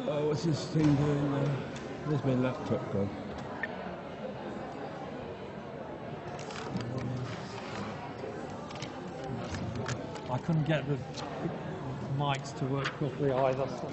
Oh, what's this thing doing there? Where's my laptop gone? I couldn't get the mics to work properly either. So.